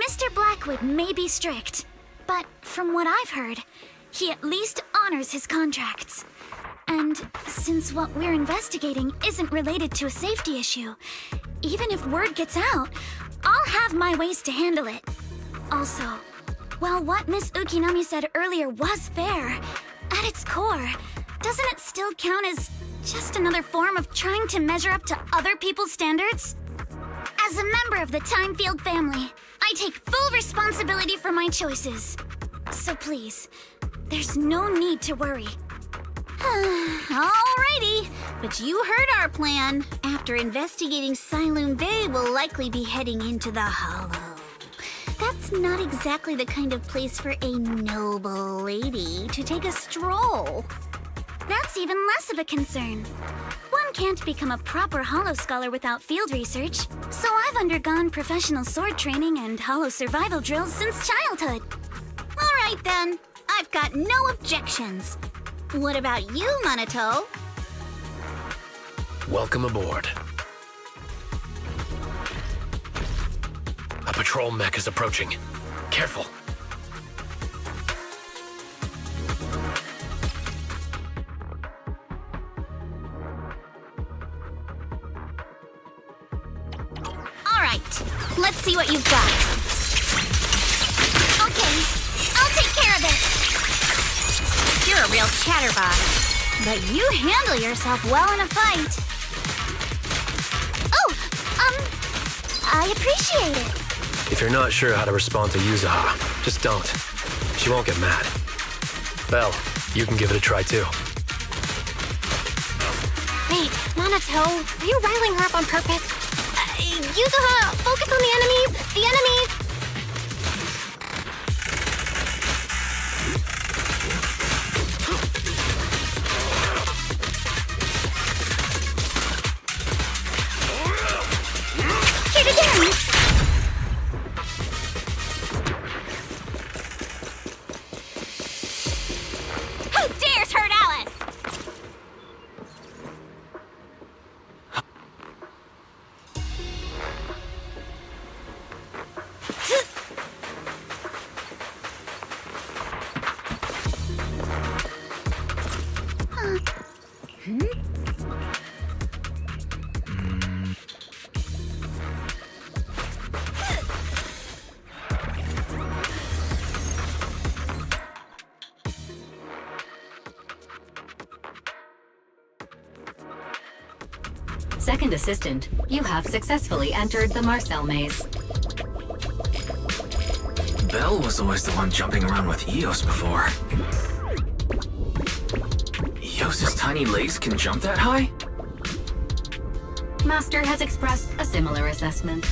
Mr. Blackwood may be strict, but from what I've heard, he at least honors his contracts. And since what we're investigating isn't related to a safety issue, even if word gets out, I'll have my ways to handle it. Also, while what Miss Ukinami said earlier was fair, at its core, doesn't it still count as just another form of trying to measure up to other people's standards? As a member of the Timefield family, I take full responsibility for my choices. So please, there's no need to worry.
Alrighty, but you heard our plan. After investigating Siloon Bay, we'll likely be heading into the Hollow. That's not exactly the kind of place for a noble lady to take a stroll.
That's even less of a concern. One can't become a proper Hollow scholar without field research, so I've undergone professional sword training and Hollow survival drills since childhood.
Alright then, I've got no objections. What about you, Monato?
Welcome aboard. A patrol mech is approaching. Careful.
Alright, let's see what you've got.
Okay, I'll take care of it.
You're a real chatterbox, but you handle yourself well in a fight.
Oh, I appreciate it.
If you're not sure how to respond to Yuzaha, just don't. She won't get mad. Belle, you can give it a try too.
Wait, Monato, are you riling her up on purpose? Yuzaha, focus on the enemies! The enemies!
Second assistant, you have successfully entered the Marcel maze.
Belle was always the one jumping around with Eos before. Eos's tiny legs can jump that high?
Master has expressed a similar assessment.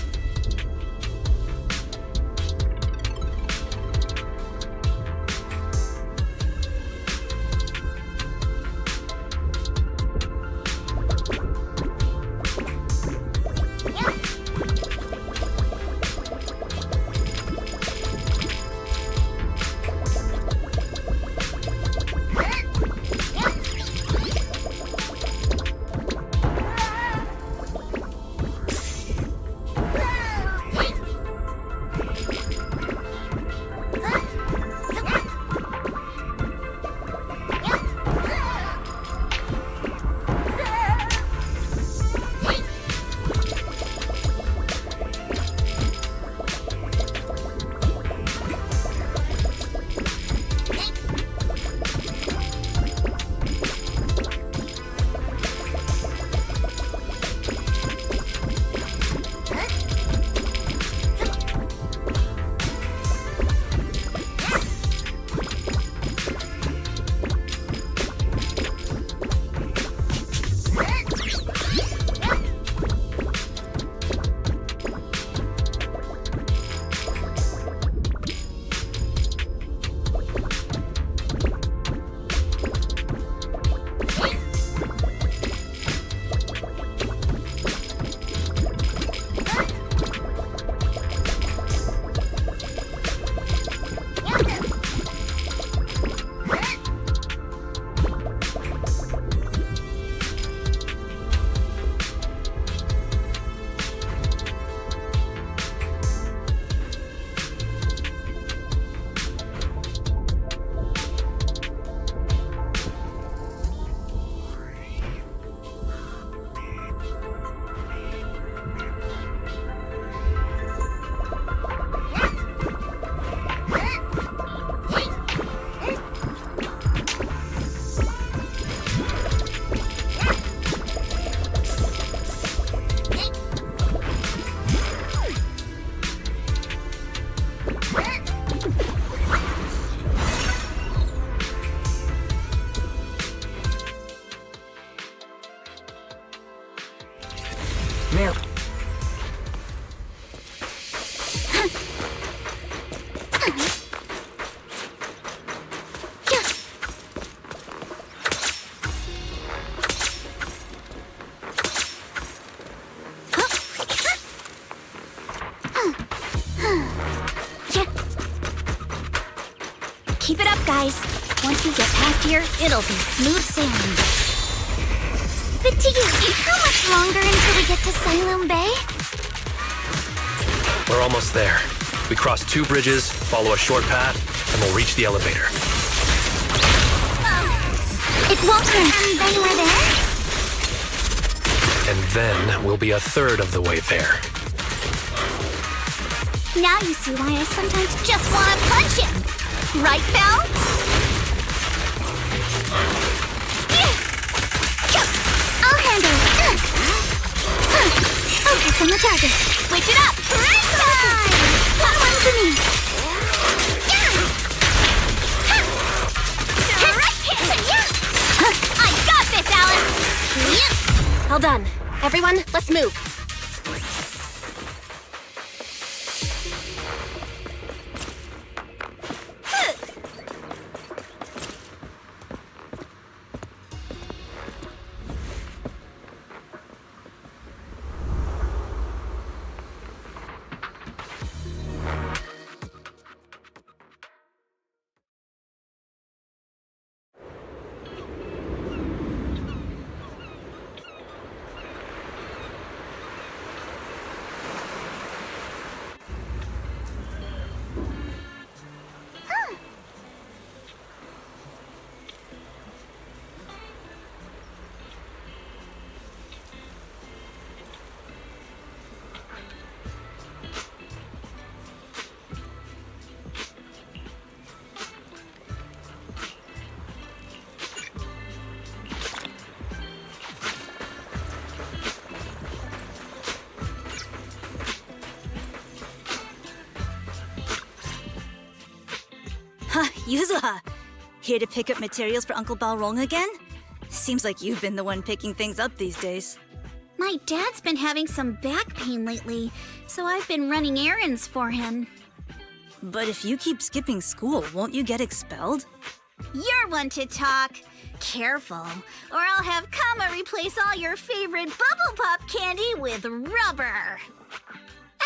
Man.
Keep it up, guys. Once we get past here, it'll be smooth sailing. But Tiggy, how much longer until we get to Siloam Bay?
We're almost there. We cross 2 bridges, follow a short path, and we'll reach the elevator.
It won't hurt. And then we're there?
And then we'll be a third of the way there.
Now you see why I sometimes just want to punch him. Right, Belle? I'll handle it. Focus on the target. Switch it up. Time! That one's for me. I got this, Alice!
All done. Everyone, let's move.
Yuzuha, here to pick up materials for Uncle Balrong again? Seems like you've been the one picking things up these days.
My dad's been having some back pain lately, so I've been running errands for him.
But if you keep skipping school, won't you get expelled?
You're one to talk. Careful, or I'll have Kama replace all your favorite Bubble Pop candy with rubber.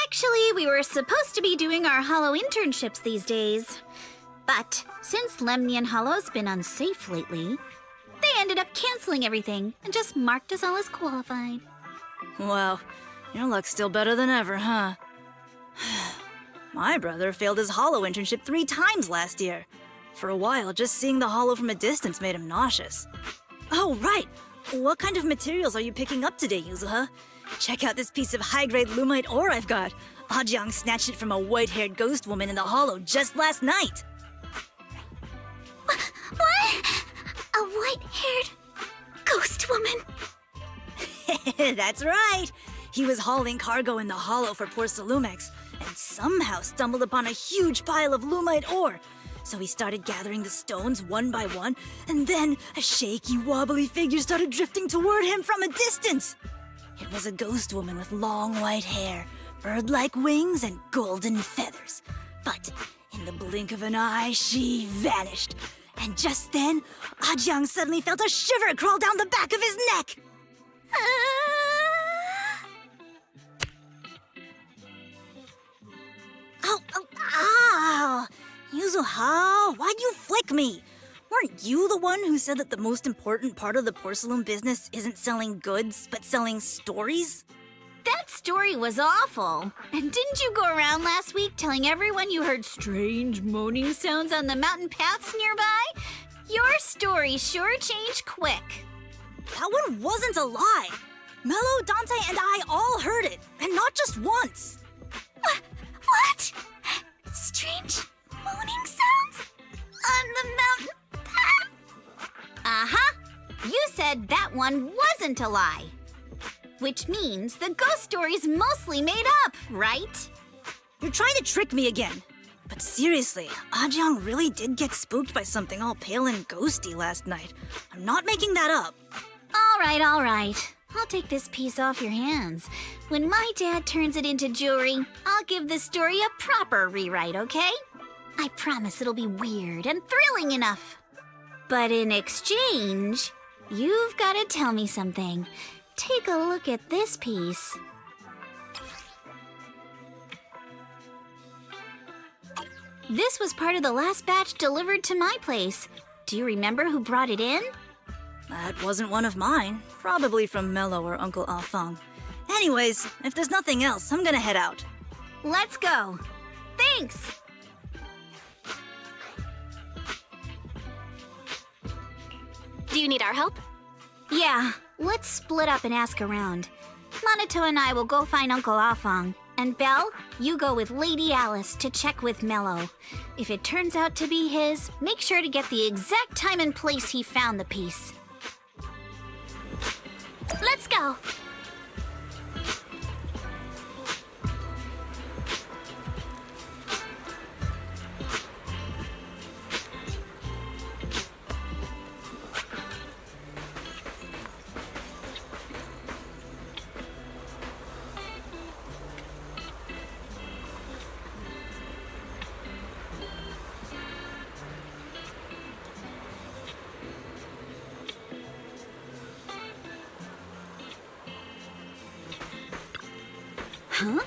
Actually, we were supposed to be doing our Hollow internships these days. But since Lemnian Hollow's been unsafe lately, they ended up canceling everything and just marked us all as qualified.
Wow, your luck's still better than ever, huh? My brother failed his Hollow internship 3 times last year. For a while, just seeing the Hollow from a distance made him nauseous. Oh, right! What kind of materials are you picking up today, Yuzuha? Check out this piece of high-grade lumite ore I've got. Ajang snatched it from a white-haired ghost woman in the Hollow just last night.
What? A white-haired ghost woman?
That's right! He was hauling cargo in the Hollow for poor Salumex, and somehow stumbled upon a huge pile of lumite ore. So he started gathering the stones one by one, and then a shaky, wobbly figure started drifting toward him from a distance. It was a ghost woman with long white hair, bird-like wings, and golden feathers. But in the blink of an eye, she vanished. And just then, Ajang suddenly felt a shiver crawl down the back of his neck. Ow! Yuzuha, why'd you flick me? Weren't you the one who said that the most important part of the porcelain business isn't selling goods, but selling stories?
That story was awful. And didn't you go around last week telling everyone you heard strange moaning sounds on the mountain paths nearby? Your story sure changed quick.
That one wasn't a lie. Mello, Dante, and I all heard it, and not just once.
What? Strange moaning sounds? On the mountain path?
Uh-huh. You said that one wasn't a lie. Which means the ghost story's mostly made up, right?
You're trying to trick me again. But seriously, Ajang really did get spooked by something all pale and ghosty last night. I'm not making that up.
All right. I'll take this piece off your hands. When my dad turns it into jewelry, I'll give this story a proper rewrite, okay? I promise it'll be weird and thrilling enough. But in exchange, you've got to tell me something. Take a look at this piece. This was part of the last batch delivered to my place. Do you remember who brought it in?
That wasn't one of mine. Probably from Mello or Uncle Alfang. Anyways, if there's nothing else, I'm gonna head out.
Let's go. Thanks!
Do you need our help?
Yeah, let's split up and ask around. Monato and I will go find Uncle Alfang. And Belle, you go with Lady Alice to check with Mello. If it turns out to be his, make sure to get the exact time and place he found the piece.
Let's go.
Huh?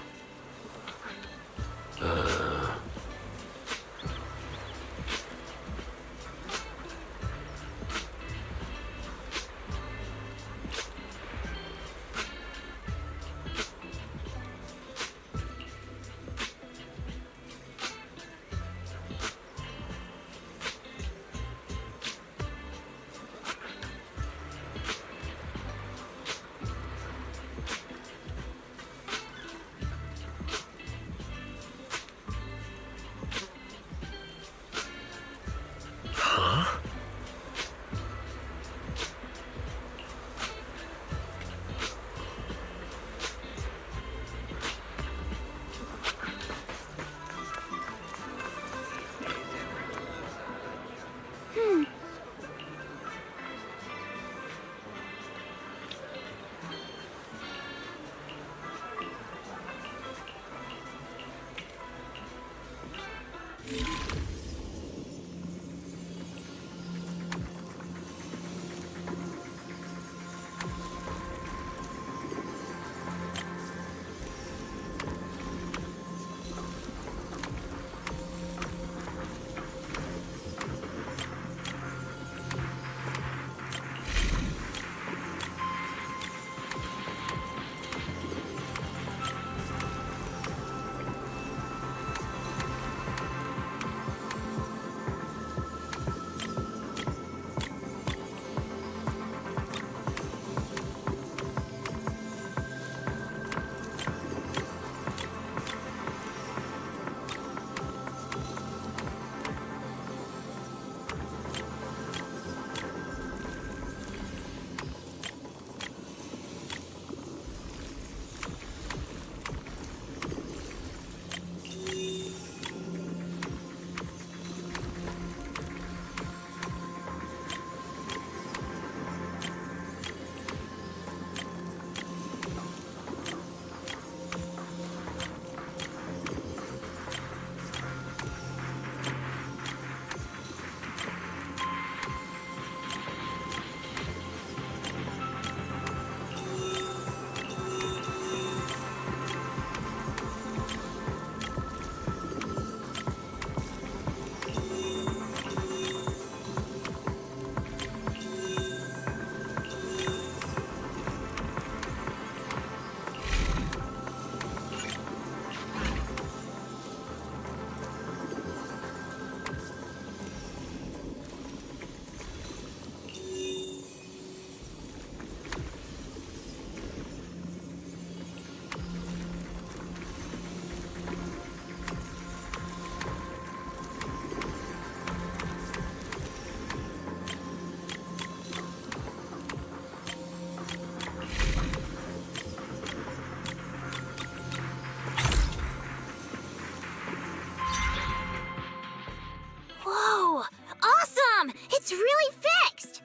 it's really fixed!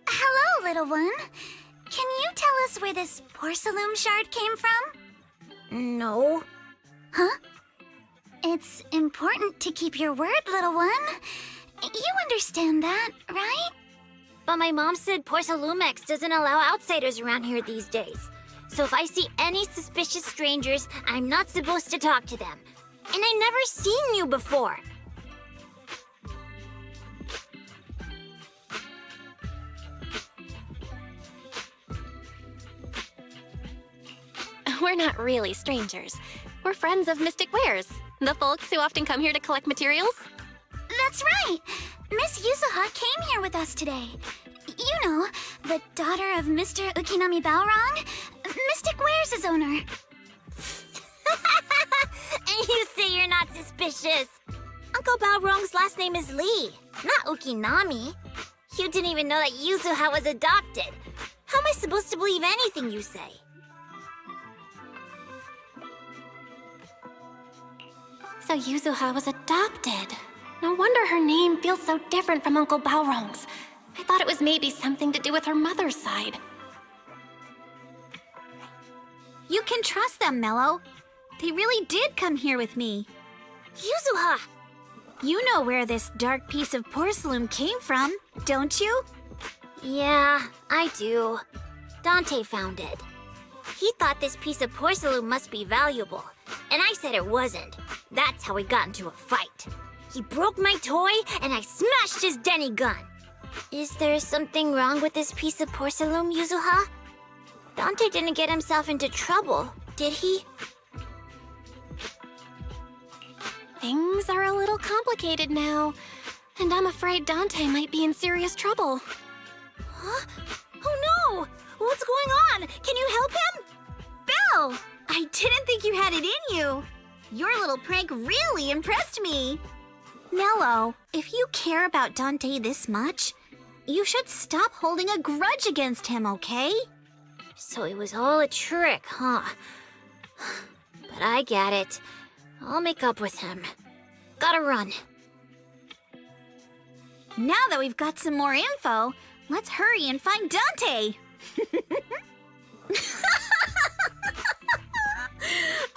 Hello, little one. Can you tell us where this porcelain shard came from?
No.
Huh? It's important to keep your word, little one. You understand that, right?
But my mom said Porcelumex doesn't allow outsiders around here these days. So if I see any suspicious strangers, I'm not supposed to talk to them. And I never seen you before. We're not really strangers. We're friends of Mystic Wares, the folks who often come here to collect materials.
That's right! Miss Yuzuha came here with us today. You know, the daughter of Mr. Ukinami Balrong, Mystic Wares' owner.
And you say you're not suspicious. Uncle Balrong's last name is Lee, not Ukinami. You didn't even know that Yuzuha was adopted. How am I supposed to believe anything you say? So Yuzuha was adopted. No wonder her name feels so different from Uncle Balrong's. I thought it was maybe something to do with her mother's side.
You can trust them, Mello. They really did come here with me.
Yuzuha!
You know where this dark piece of porcelain came from, don't you?
Yeah, I do. Dante found it. He thought this piece of porcelain must be valuable, and I said it wasn't. That's how we got into a fight. He broke my toy, and I smashed his Denny gun. Is there something wrong with this piece of porcelain, Yuzuha? Dante didn't get himself into trouble, did he? Things are a little complicated now, and I'm afraid Dante might be in serious trouble. Huh? Oh no! What's going on? Can you help him?
Belle! I didn't think you had it in you. Your little prank really impressed me. Mello, if you care about Dante this much, you should stop holding a grudge against him, okay?
So it was all a trick, huh? But I get it. I'll make up with him. Gotta run.
Now that we've got some more info, let's hurry and find Dante.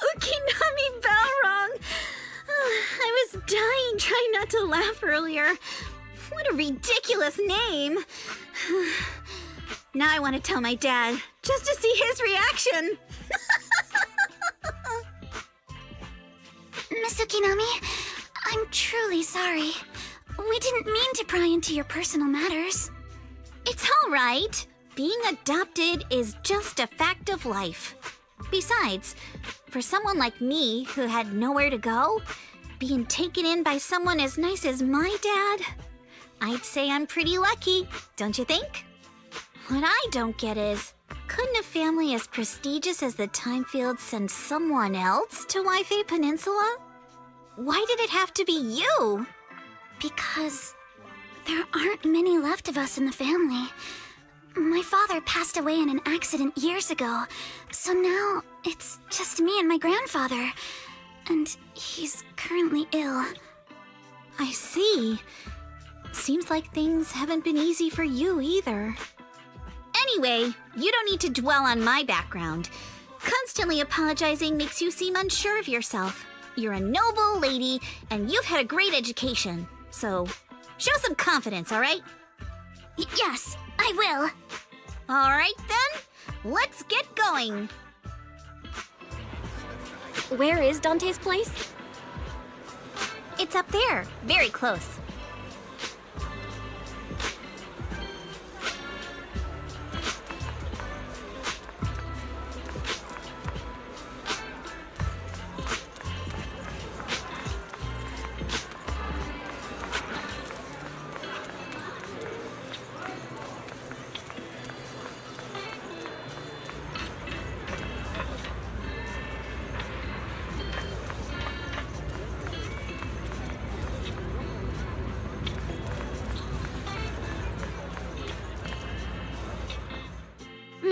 Ukinami Balrong! I was dying trying not to laugh earlier. What a ridiculous name. Now I want to tell my dad, just to see his reaction.
Miss Ukinami, I'm truly sorry. We didn't mean to pry into your personal matters.
It's all right. Being adopted is just a fact of life. Besides, for someone like me who had nowhere to go, being taken in by someone as nice as my dad, I'd say I'm pretty lucky, don't you think? What I don't get is, couldn't a family as prestigious as the Timefields send someone else to Waifei Peninsula? Why did it have to be you?
Because there aren't many left of us in the family. My father passed away in an accident years ago, so now it's just me and my grandfather. And he's currently ill.
I see. Seems like things haven't been easy for you either. Anyway, you don't need to dwell on my background. Constantly apologizing makes you seem unsure of yourself. You're a noble lady, and you've had a great education. So, show some confidence, all right?
Yes, I will.
All right, then. Let's get going.
Where is Dante's place?
It's up there, very close.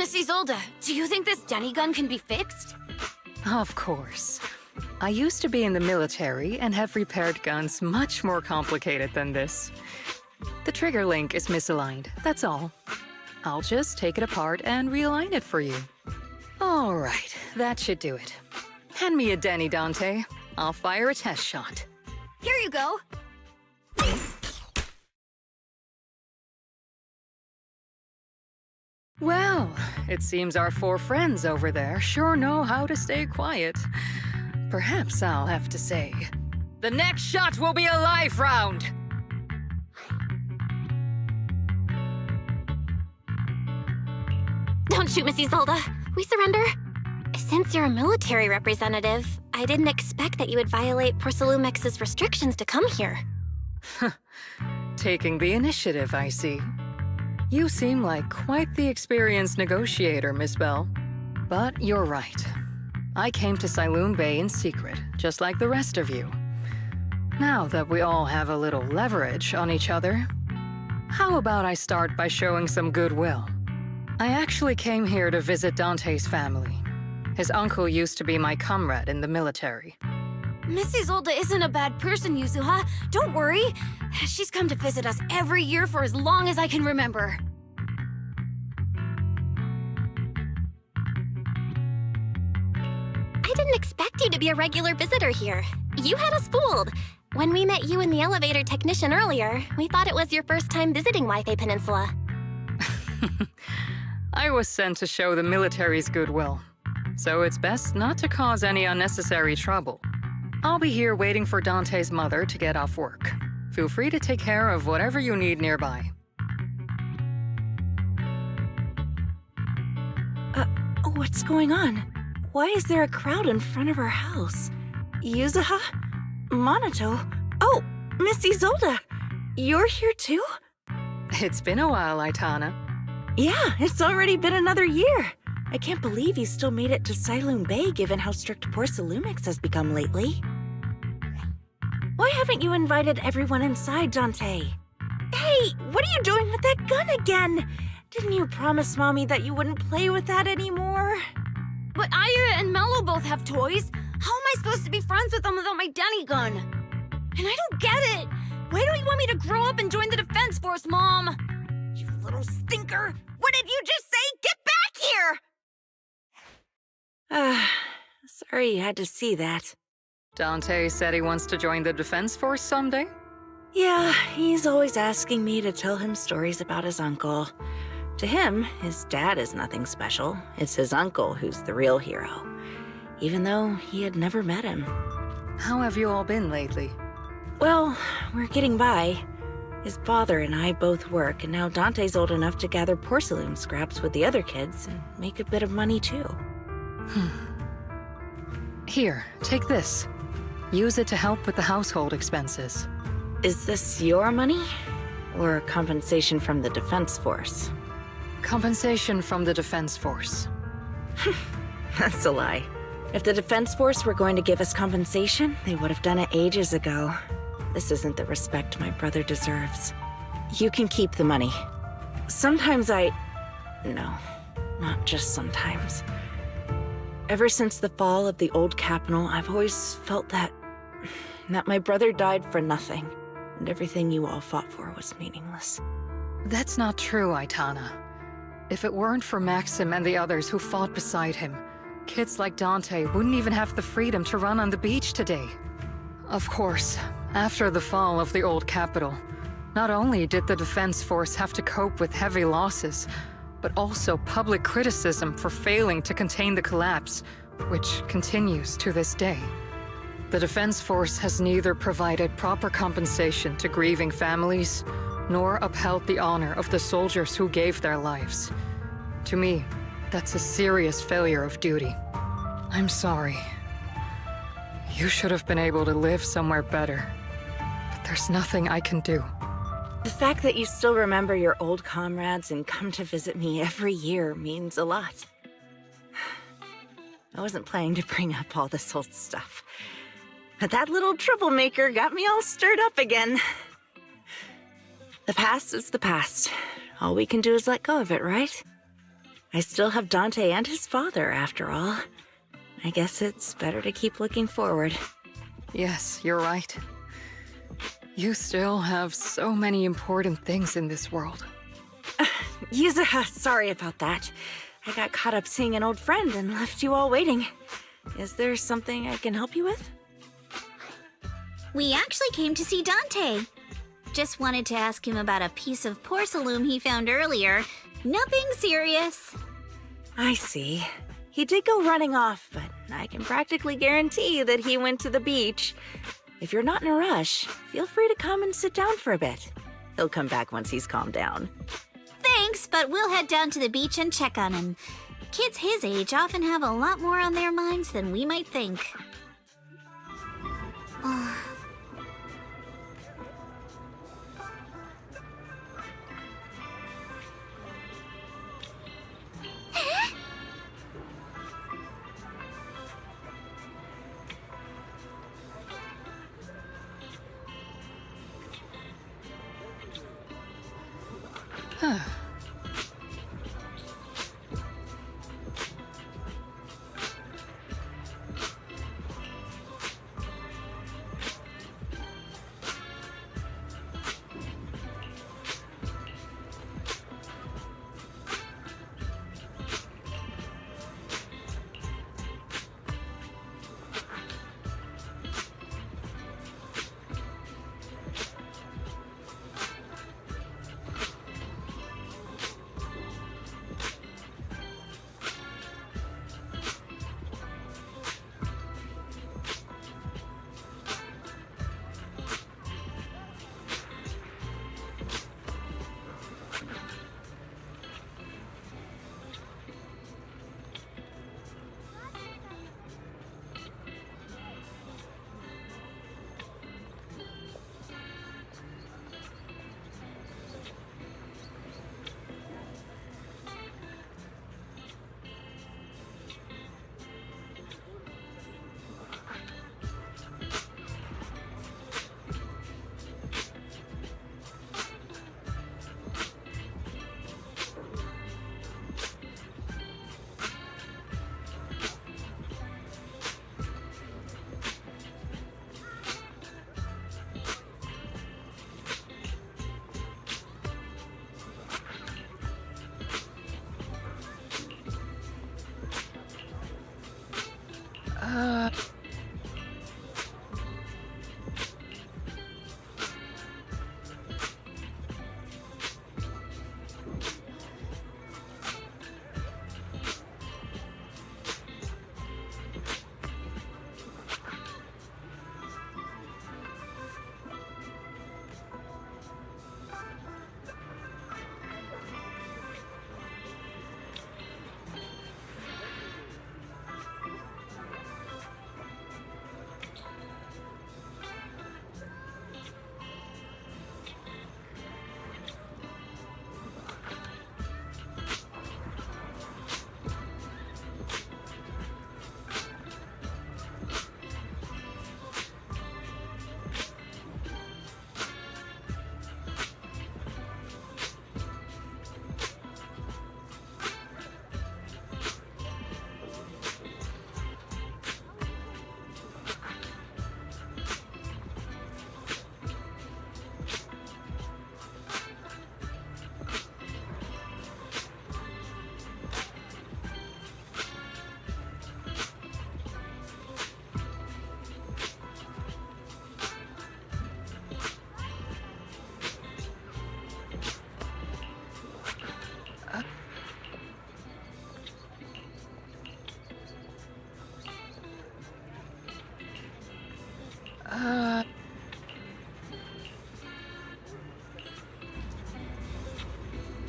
Miss Isolde, do you think this Denny gun can be fixed?
Of course. I used to be in the military and have repaired guns much more complicated than this. The trigger link is misaligned, that's all. I'll just take it apart and realign it for you. All right, that should do it. Hand me a Denny, Dante. I'll fire a test shot.
Here you go.
Well, it seems our 4 friends over there sure know how to stay quiet. Perhaps I'll have to say, the next shot will be a life round!
Don't shoot, Miss Isolde. We surrender. Since you're a military representative, I didn't expect that you would violate Porcelumex's restrictions to come here.
Taking the initiative, I see. You seem like quite the experienced negotiator, Miss Bell. But you're right. I came to Siloon Bay in secret, just like the rest of you. Now that we all have a little leverage on each other, how about I start by showing some goodwill? I actually came here to visit Dante's family. His uncle used to be my comrade in the military.
Miss Isolde isn't a bad person, Yuzuha. Don't worry. She's come to visit us every year for as long as I can remember.
I didn't expect you to be a regular visitor here. You had us fooled. When we met you and the elevator technician earlier, we thought it was your first time visiting Wi-Fi Peninsula.
I was sent to show the military's goodwill, so it's best not to cause any unnecessary trouble. I'll be here waiting for Dante's mother to get off work. Feel free to take care of whatever you need nearby.
What's going on? Why is there a crowd in front of our house? Yuzuha? Monato? Oh, Miss Isolde! You're here too?
It's been a while, Aitana.
Yeah, it's already been another year. I can't believe you still made it to Siloon Bay given how strict Porcelumix has become lately. Why haven't you invited everyone inside, Dante? Hey, what are you doing with that gun again? Didn't you promise Mommy that you wouldn't play with that anymore?
But Aya and Mello both have toys. How am I supposed to be friends with them without my Denny gun? And I don't get it. Why don't you want me to grow up and join the Defense Force, Mom? You little stinker. What did you just say? Get back here!
Sorry you had to see that.
Dante said he wants to join the Defense Force someday?
Yeah, he's always asking me to tell him stories about his uncle. To him, his dad is nothing special. It's his uncle who's the real hero, even though he had never met him.
How have you all been lately?
Well, we're getting by. His father and I both work, and now Dante's old enough to gather porcelain scraps with the other kids and make a bit of money too.
Here, take this. Use it to help with the household expenses.
Is this your money? Or compensation from the Defense Force?
Compensation from the Defense Force.
That's a lie. If the Defense Force were going to give us compensation, they would have done it ages ago. This isn't the respect my brother deserves. You can keep the money. Sometimes No, not just sometimes. Ever since the fall of the old capital, I've always felt that my brother died for nothing, and everything you all fought for was meaningless.
That's not true, Aitana. If it weren't for Maxim and the others who fought beside him, kids like Dante wouldn't even have the freedom to run on the beach today. Of course, after the fall of the old capital, not only did the Defense Force have to cope with heavy losses, but also public criticism for failing to contain the collapse, which continues to this day. The Defense Force has neither provided proper compensation to grieving families, nor upheld the honor of the soldiers who gave their lives. To me, that's a serious failure of duty. I'm sorry. You should have been able to live somewhere better, but there's nothing I can do.
The fact that you still remember your old comrades and come to visit me every year means a lot. I wasn't planning to bring up all this old stuff, but that little troublemaker got me all stirred up again. The past is the past. All we can do is let go of it, right? I still have Dante and his father, after all. I guess it's better to keep looking forward.
Yes, you're right. You still have so many important things in this world.
Yuzuha, sorry about that. I got caught up seeing an old friend and left you all waiting. Is there something I can help you with?
We actually came to see Dante. Just wanted to ask him about a piece of porcelain he found earlier. Nothing serious.
I see. He did go running off, but I can practically guarantee that he went to the beach. If you're not in a rush, feel free to come and sit down for a bit. He'll come back once he's calmed down.
Thanks, but we'll head down to the beach and check on him. Kids his age often have a lot more on their minds than we might think.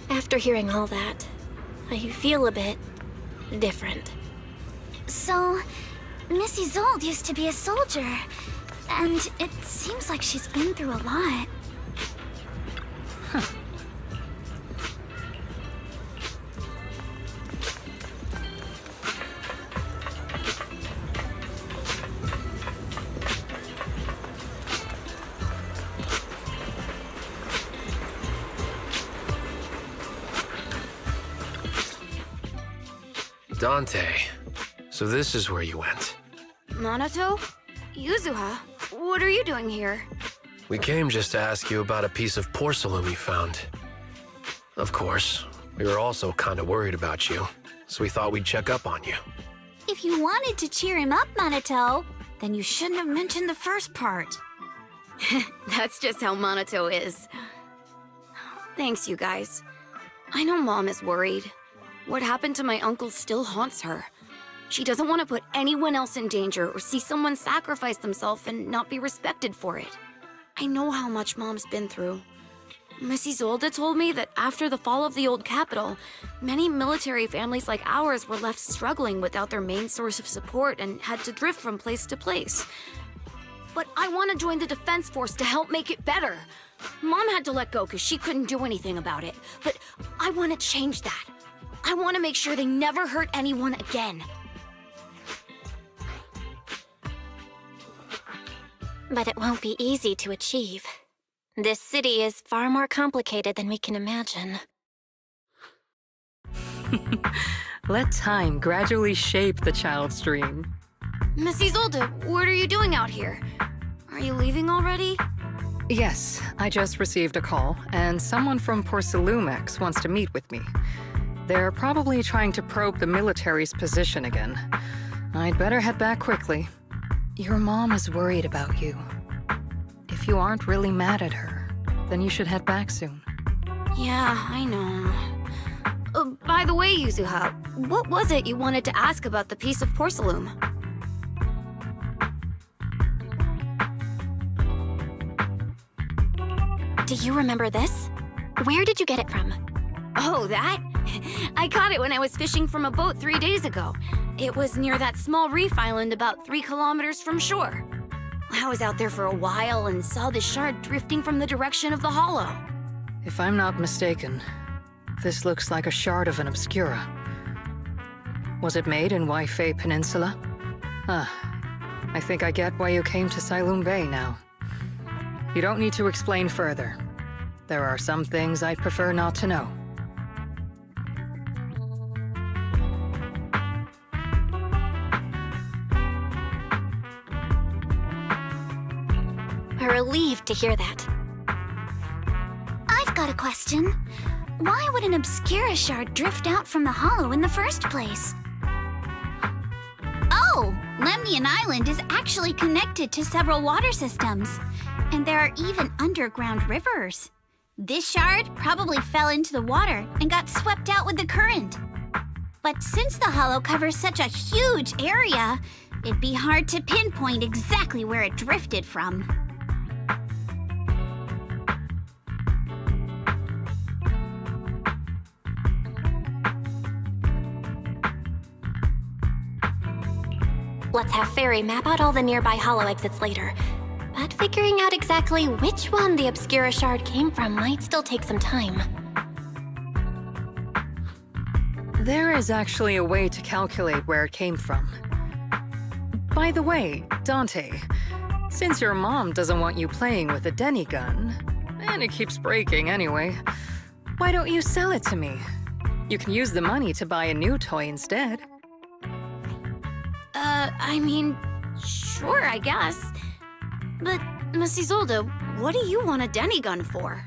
After hearing all that, I feel a bit different.
So, Miss Isolde used to be a soldier, and it seems like she's been through a lot.
Dante, so this is where you went.
Minato? Yuzuha? What are you doing here?
We came just to ask you about a piece of porcelain we found. Of course, we were also kind of worried about you, so we thought we'd check up on you.
If you wanted to cheer him up, Minato, then you shouldn't have mentioned the first part.
That's just how Minato is. Thanks, you guys. I know Mom is worried. What happened to my uncle still haunts her. She doesn't want to put anyone else in danger or see someone sacrifice themselves and not be respected for it. I know how much Mom's been through. Miss Isolde told me that after the fall of the old capital, many military families like ours were left struggling without their main source of support and had to drift from place to place. But I want to join the defense force to help make it better. Mom had to let go because she couldn't do anything about it, but I want to change that. I want to make sure they never hurt anyone again.
But it won't be easy to achieve. This city is far more complicated than we can imagine.
Let time gradually shape the child's dream.
Miss Isolde, what are you doing out here? Are you leaving already?
Yes, I just received a call, and someone from Porcelumex wants to meet with me. They're probably trying to probe the military's position again. I'd better head back quickly. Your mom is worried about you. If you aren't really mad at her, then you should head back soon.
Yeah, I know. By the way, Yuzuha, what was it you wanted to ask about the piece of porcelain?
Do you remember this? Where did you get it from?
Oh, that? I caught it when I was fishing from a boat 3 days ago. It was near that small reef island about 3 kilometers from shore. I was out there for a while and saw the shard drifting from the direction of the hollow.
If I'm not mistaken, this looks like a shard of an Obscura. Was it made in Waifei Peninsula? I think I get why you came to Sailoon Bay now. You don't need to explain further. There are some things I'd prefer not to know.
We're relieved to hear that.
I've got a question. Why would an Obscura shard drift out from the hollow in the first place?
Oh, Lemnian Island is actually connected to several water systems, and there are even underground rivers. This shard probably fell into the water and got swept out with the current. But since the hollow covers such a huge area, it'd be hard to pinpoint exactly where it drifted from.
Let's have Fairy map out all the nearby hollow exits later. But figuring out exactly which one the Obscura shard came from might still take some time.
There is actually a way to calculate where it came from. By the way, Dante, since your mom doesn't want you playing with a Denny gun, and it keeps breaking anyway, why don't you sell it to me? You can use the money to buy a new toy instead.
I mean, sure, I guess. But, Miss Isolde, what do you want a Denny gun for?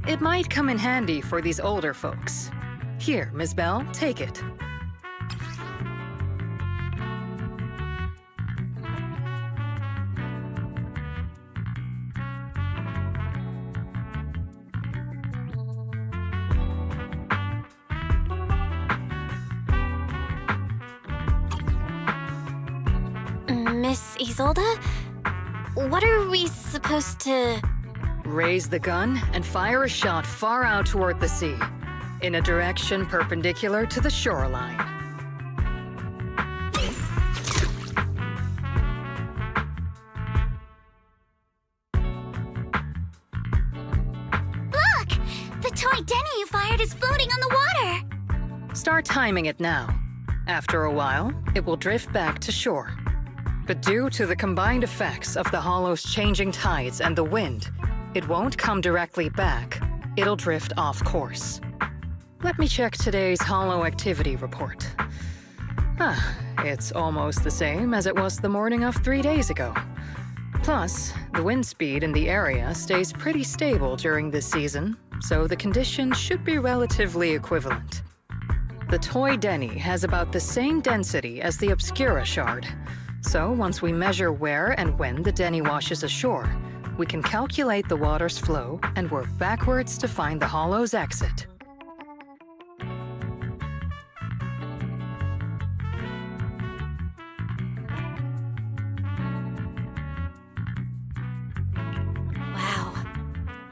It might come in handy for these older folks. Here, Ms. Bell, take it.
Miss Isolde? What are we supposed to...
Raise the gun and fire a shot far out toward the sea, in a direction perpendicular to the shoreline.
Look! The toy Denny you fired is floating on the water!
Start timing it now. After a while, it will drift back to shore. But due to the combined effects of the hollow's changing tides and the wind, it won't come directly back. It'll drift off course. Let me check today's hollow activity report. It's almost the same as it was the morning of 3 days ago. Plus, the wind speed in the area stays pretty stable during this season, so the conditions should be relatively equivalent. The Toy Denny has about the same density as the Obscura Shard, so once we measure where and when the Denny washes ashore, we can calculate the water's flow and work backwards to find the hollow's exit.
Wow.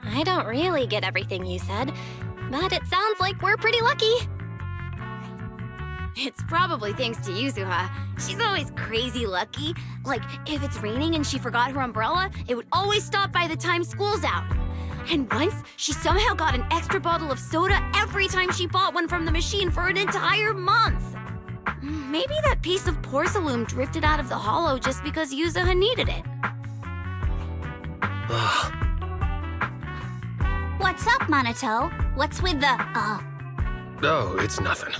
I don't really get everything you said, but it sounds like we're pretty lucky.
It's probably thanks to Yuzuha. She's always crazy lucky. Like, if it's raining and she forgot her umbrella, it would always stop by the time school's out. And once, she somehow got an extra bottle of soda every time she bought one from the machine for an entire month. Maybe that piece of porcelain drifted out of the hollow just because Yuzuha needed it.
What's up, Monato? What's with the,
Oh, it's nothing.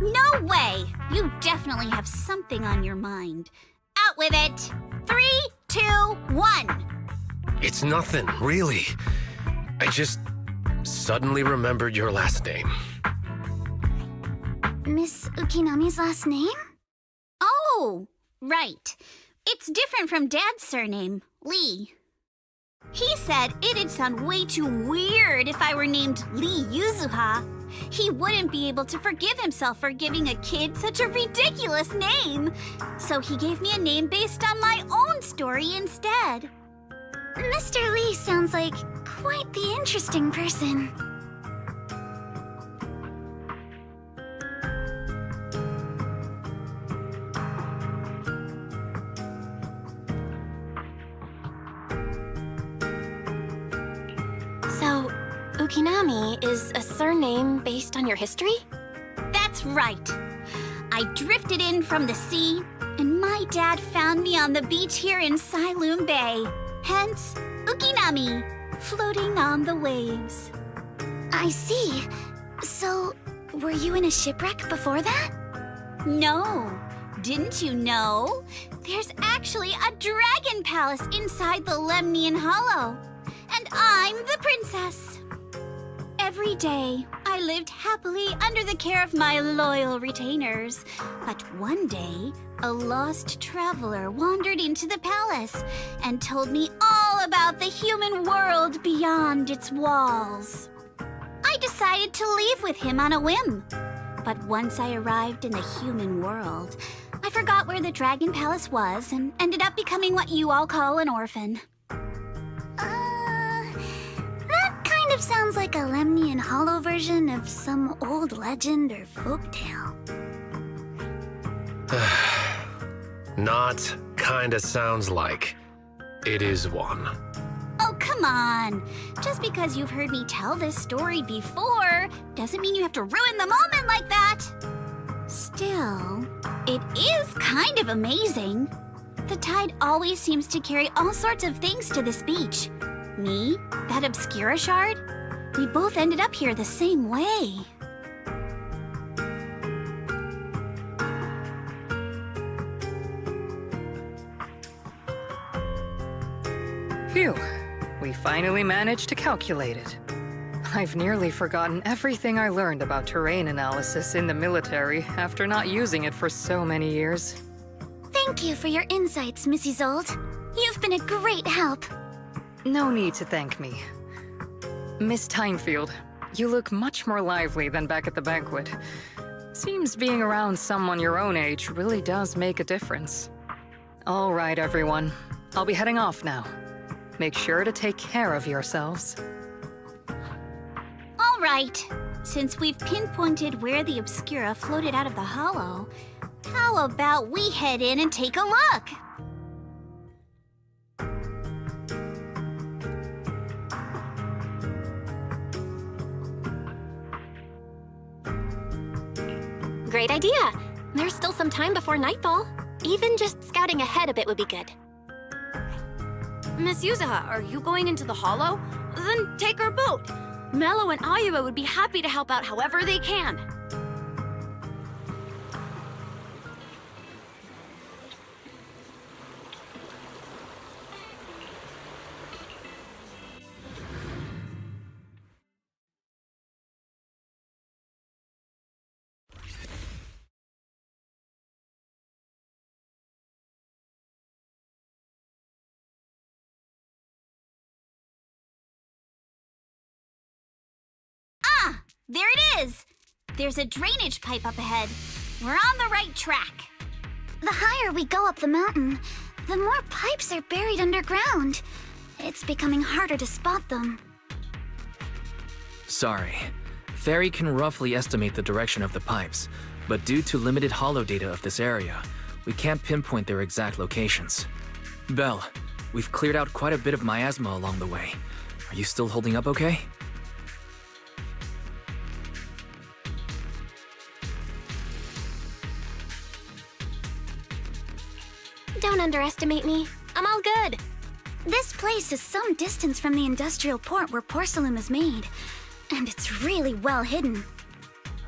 No way! You definitely have something on your mind. Out with it! 3, 2, 1!
It's nothing, really. I just suddenly remembered your last name.
Miss Ukinami's last name?
Oh, right. It's different from Dad's surname, Lee. He said it'd sound way too weird if I were named Lee Yuzuha. He wouldn't be able to forgive himself for giving a kid such a ridiculous name. So he gave me a name based on my own story instead.
Mr. Lee sounds like quite the interesting person.
So, Ukinami is a surname based on your history?
That's right. I drifted in from the sea, and my dad found me on the beach here in Siloam Bay. Hence, Ukinami, floating on the waves.
I see. So, were you in a shipwreck before that?
No. Didn't you know? There's actually a dragon palace inside the Lemnian Hollow. And I'm the princess. Every day, I lived happily under the care of my loyal retainers. But one day, a lost traveler wandered into the palace and told me all about the human world beyond its walls. I decided to leave with him on a whim. But once I arrived in the human world, I forgot where the Dragon Palace was and ended up becoming what you all call an orphan.
That kind of sounds like a Lemnian Hollow version of some old legend or folktale.
Not kinda sounds like. It is one.
Oh, come on. Just because you've heard me tell this story before doesn't mean you have to ruin the moment like that. Still, it is kind of amazing. The tide always seems to carry all sorts of things to this beach. Me, that Obscura Shard, we both ended up here the same way.
Phew. We finally managed to calculate it. I've nearly forgotten everything I learned about terrain analysis in the military after not using it for so many years.
Thank you for your insights, Mrs. Zold. You've been a great help.
No need to thank me. Miss Timefield, you look much more lively than back at the banquet. Seems being around someone your own age really does make a difference. All right, everyone. I'll be heading off now. Make sure to take care of yourselves.
All right. Since we've pinpointed where the Obscura floated out of the hollow, how about we head in and take a look?
Great idea. There's still some time before nightfall. Even just scouting ahead a bit would be good.
Miss Yuzuha, are you going into the hollow? Then take our boat. Mello and Ayuba would be happy to help out however they can.
There it is! There's a drainage pipe up ahead. We're on the right track.
The higher we go up the mountain, the more pipes are buried underground. It's becoming harder to spot them.
Sorry. Ferry can roughly estimate the direction of the pipes, but due to limited holo data of this area, we can't pinpoint their exact locations. Belle, we've cleared out quite a bit of miasma along the way. Are you still holding up okay?
Don't underestimate me. I'm all good.
This place is some distance from the industrial port where porcelain is made, and it's really well hidden.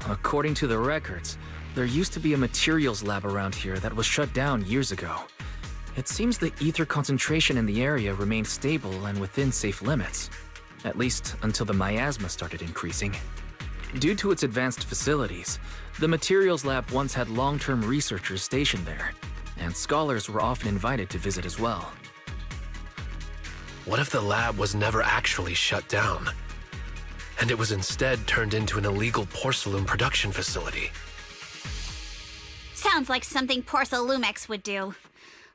According to the records, there used to be a materials lab around here that was shut down years ago. It seems the ether concentration in the area remained stable and within safe limits, at least until the miasma started increasing. Due to its advanced facilities, the materials lab once had long-term researchers stationed there, and scholars were often invited to visit as well.
What if the lab was never actually shut down, and it was instead turned into an illegal porcelain production facility?
Sounds like something Porcelumex would do.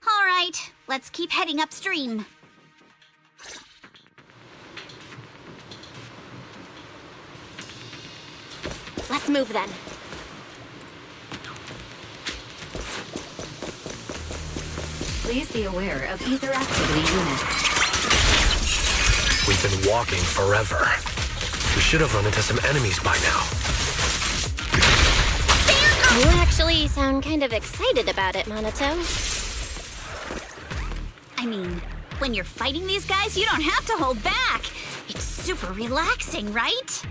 All right, let's keep heading upstream.
Let's move then.
Please be aware of ether activity units.
We've been walking forever. We should have run into some enemies by now.
You actually sound kind of excited about it, Monato.
I mean, when you're fighting these guys, you don't have to hold back. It's super relaxing, right?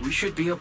We should be able...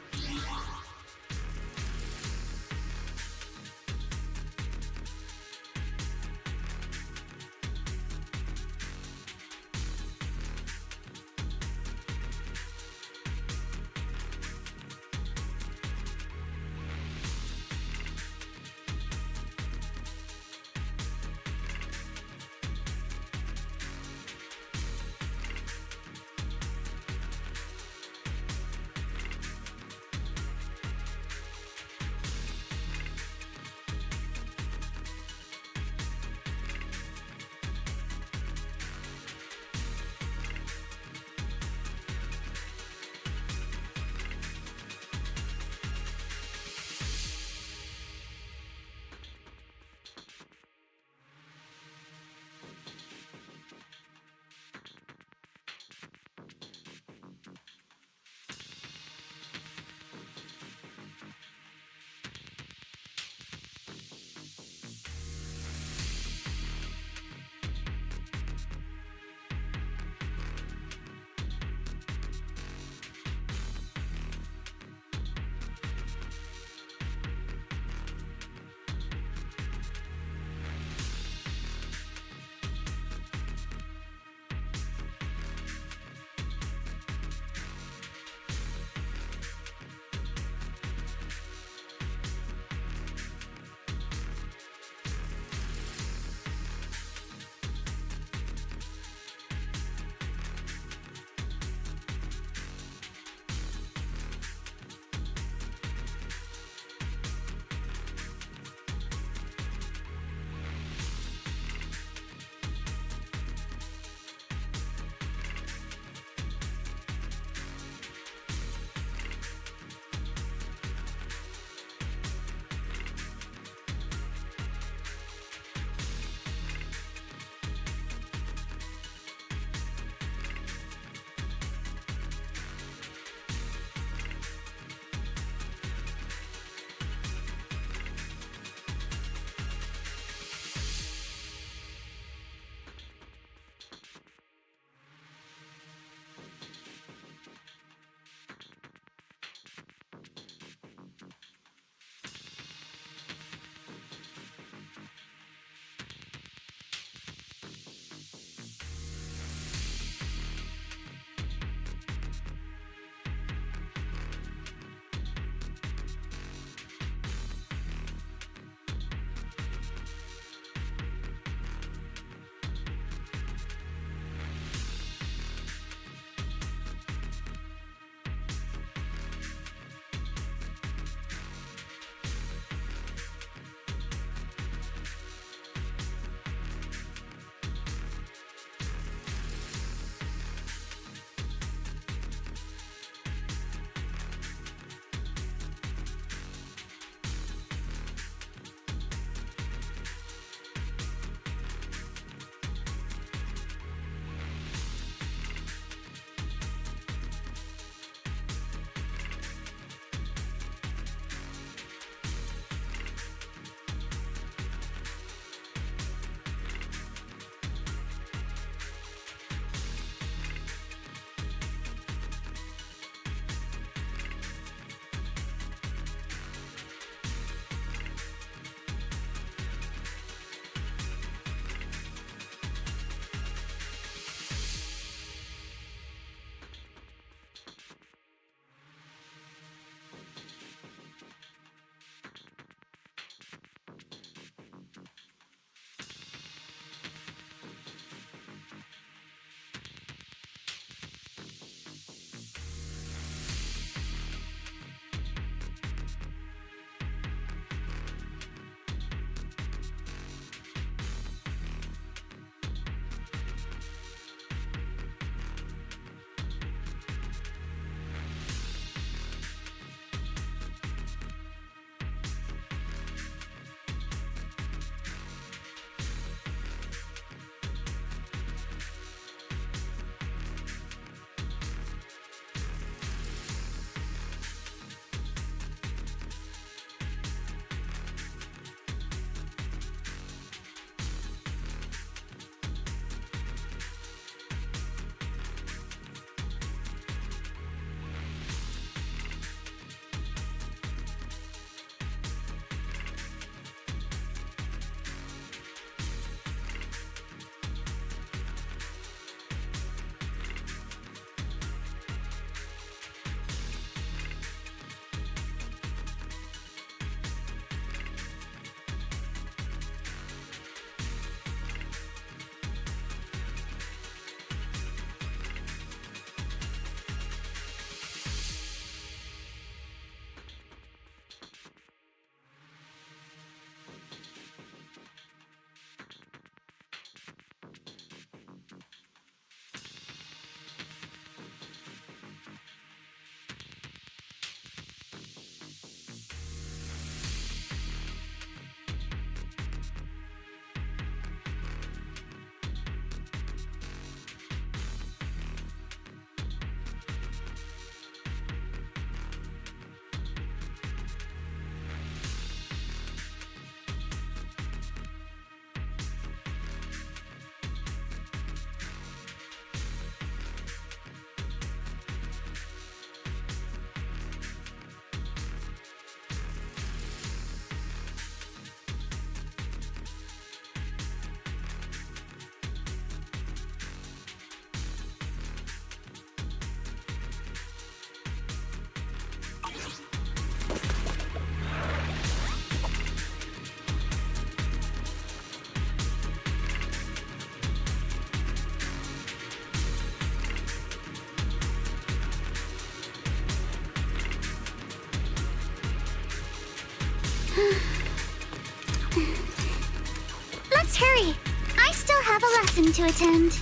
Let's hurry. I still have a lesson to attend.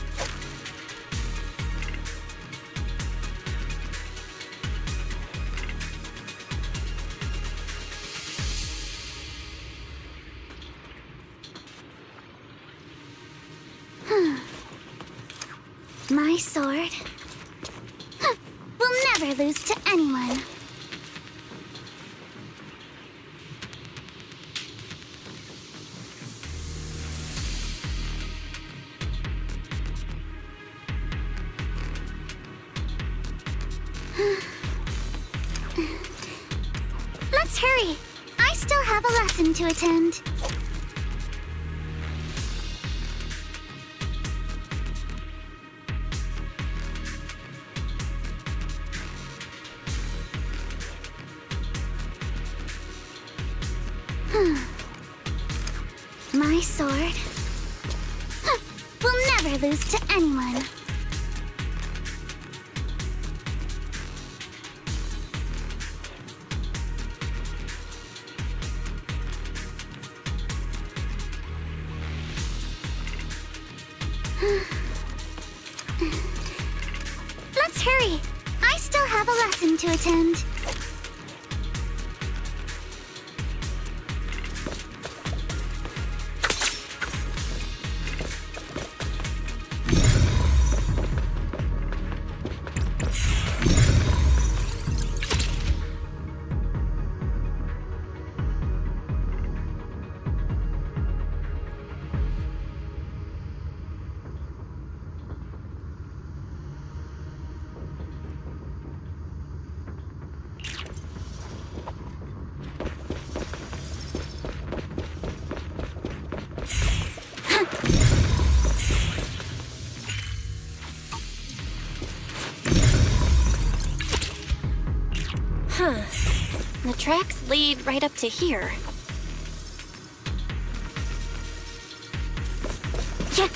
My sword will never lose to anyone. Let's hurry. I still have a lesson to attend. My sword will never lose to anyone. Let's hurry. I still have a lesson to attend.
The tracks lead right up to here.
Yeah.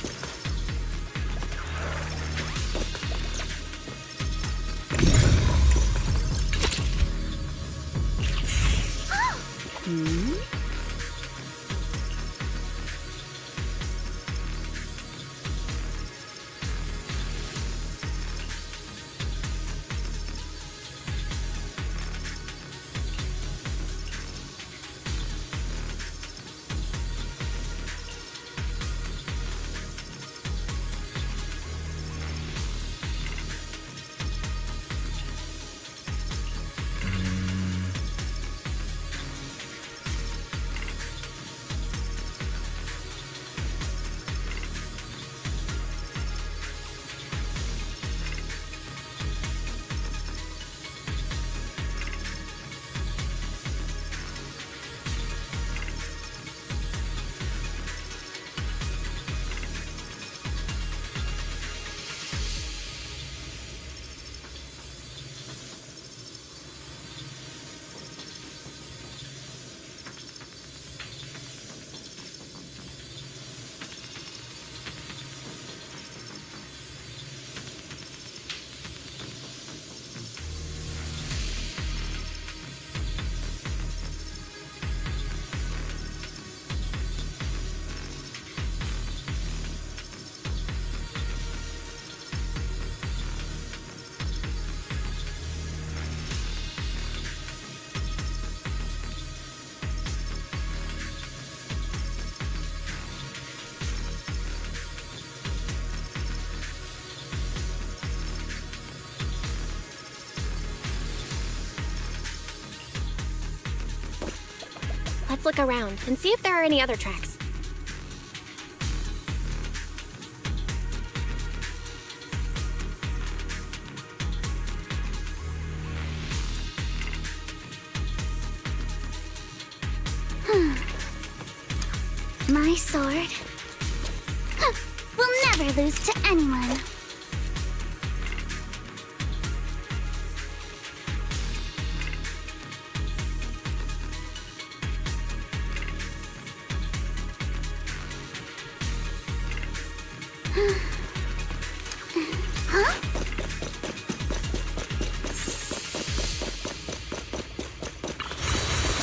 Let's look around and see if there are any other tracks.
My sword will never lose to anyone. Huh?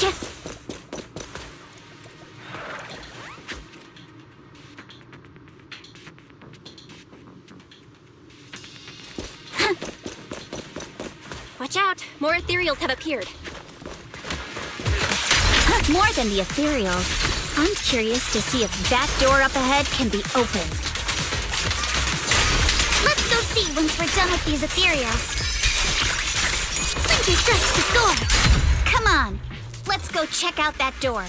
Yeah.
out. More ethereals have appeared.
More than the ethereals. I'm curious to see if that door up ahead can be opened.
Let's go see once we're done with these ethereals.
Splinter strikes to score! Come on, let's go check out that door.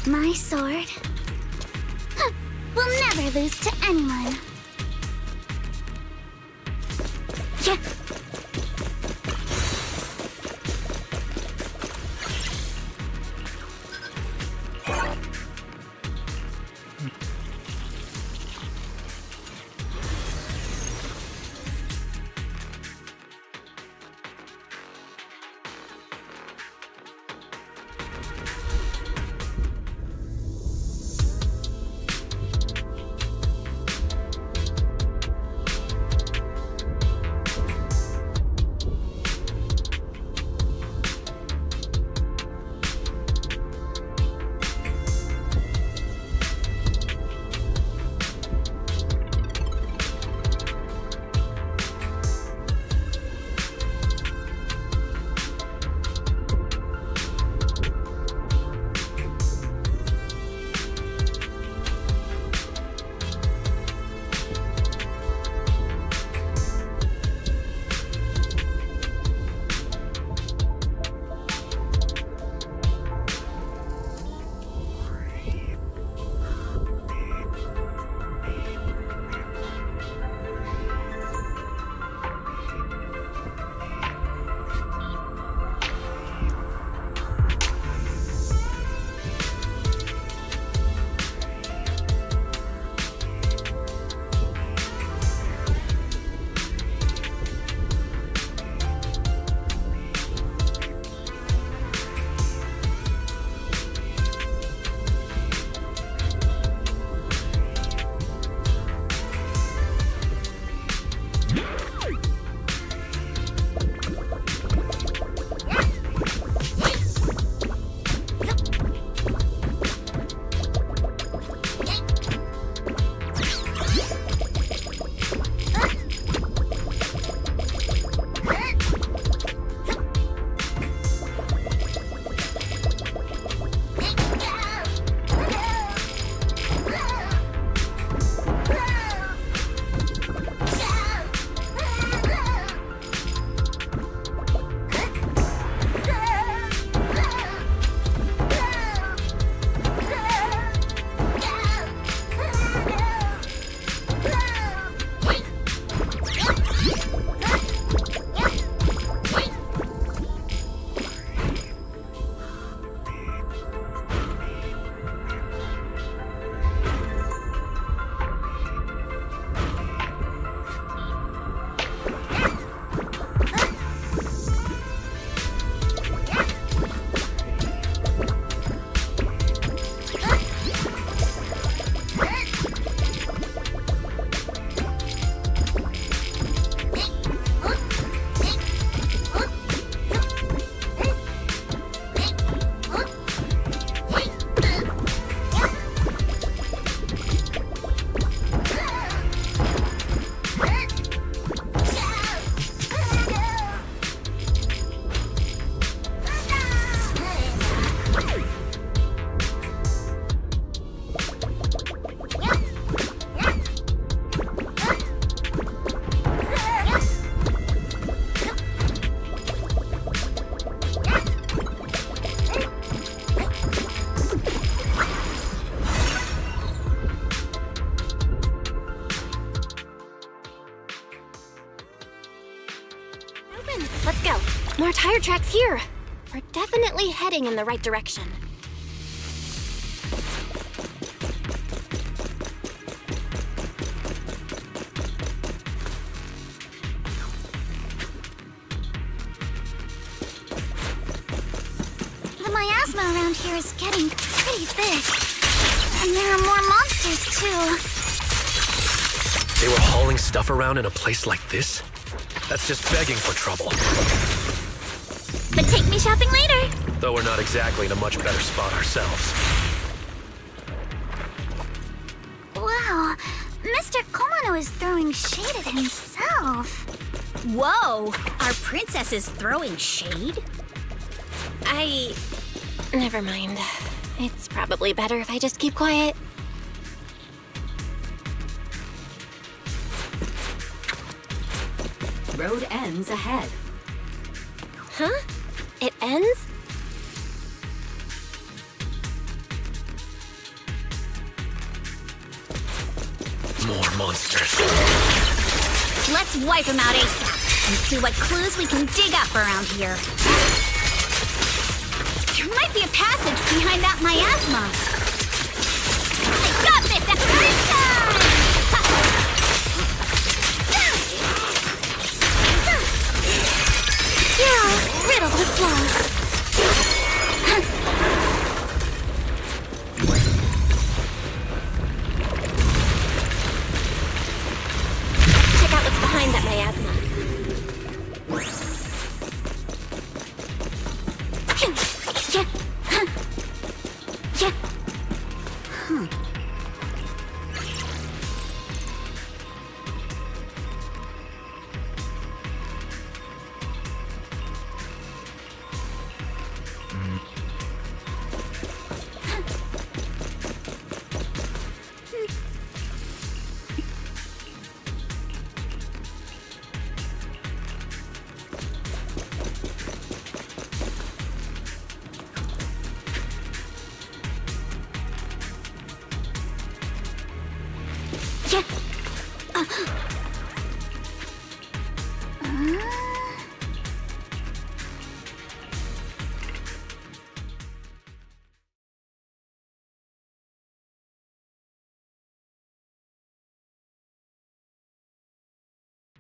My sword will never lose to anyone. Yeah.
Let's go. More tire tracks here. We're definitely heading in the right direction.
The miasma around here is getting pretty thick. And there are more monsters, too.
They were hauling stuff around in a place like this? That's just begging for trouble.
Happy shopping later!
Though we're not exactly in a much better spot ourselves.
Wow, Mr. Komano is throwing shade at himself.
Whoa! Our princess is throwing shade?
Never mind. It's probably better if I just keep quiet.
Road ends ahead.
Huh? It ends?
More monsters.
Let's wipe them out ASAP and see what clues we can dig up around here. There might be a passage behind that miasma. I got this every time!
Yeah, riddled with flaws. Let's check out what's behind that miasma.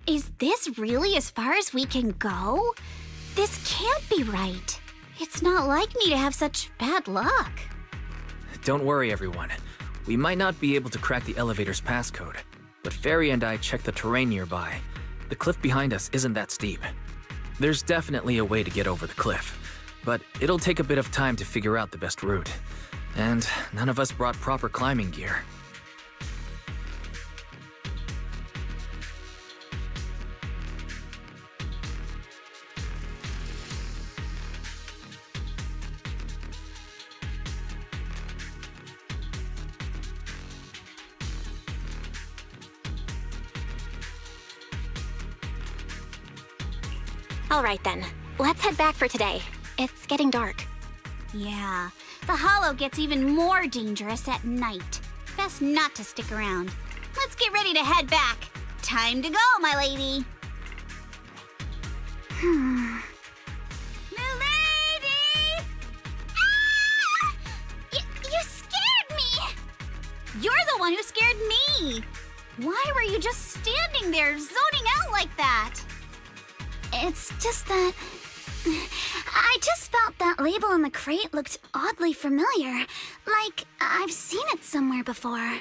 Is this really as far as we can go? This can't be right. It's not like me to have such bad luck.
Don't worry, everyone. We might not be able to crack the elevator's passcode, but Fairy and I checked the terrain nearby. The cliff behind us isn't that steep. There's definitely a way to get over the cliff, but it'll take a bit of time to figure out the best route. And none of us brought proper climbing gear.
All right then, let's head back for today. It's getting dark.
Yeah, the Hollow gets even more dangerous at night. Best not to stick around. Let's get ready to head back. Time to go, my lady. Milady! Ah! You scared me! You're the one who scared me! Why were you just standing there, zoning out like that?
It's just that... I just felt that label on the crate looked oddly familiar. Like, I've seen it somewhere before.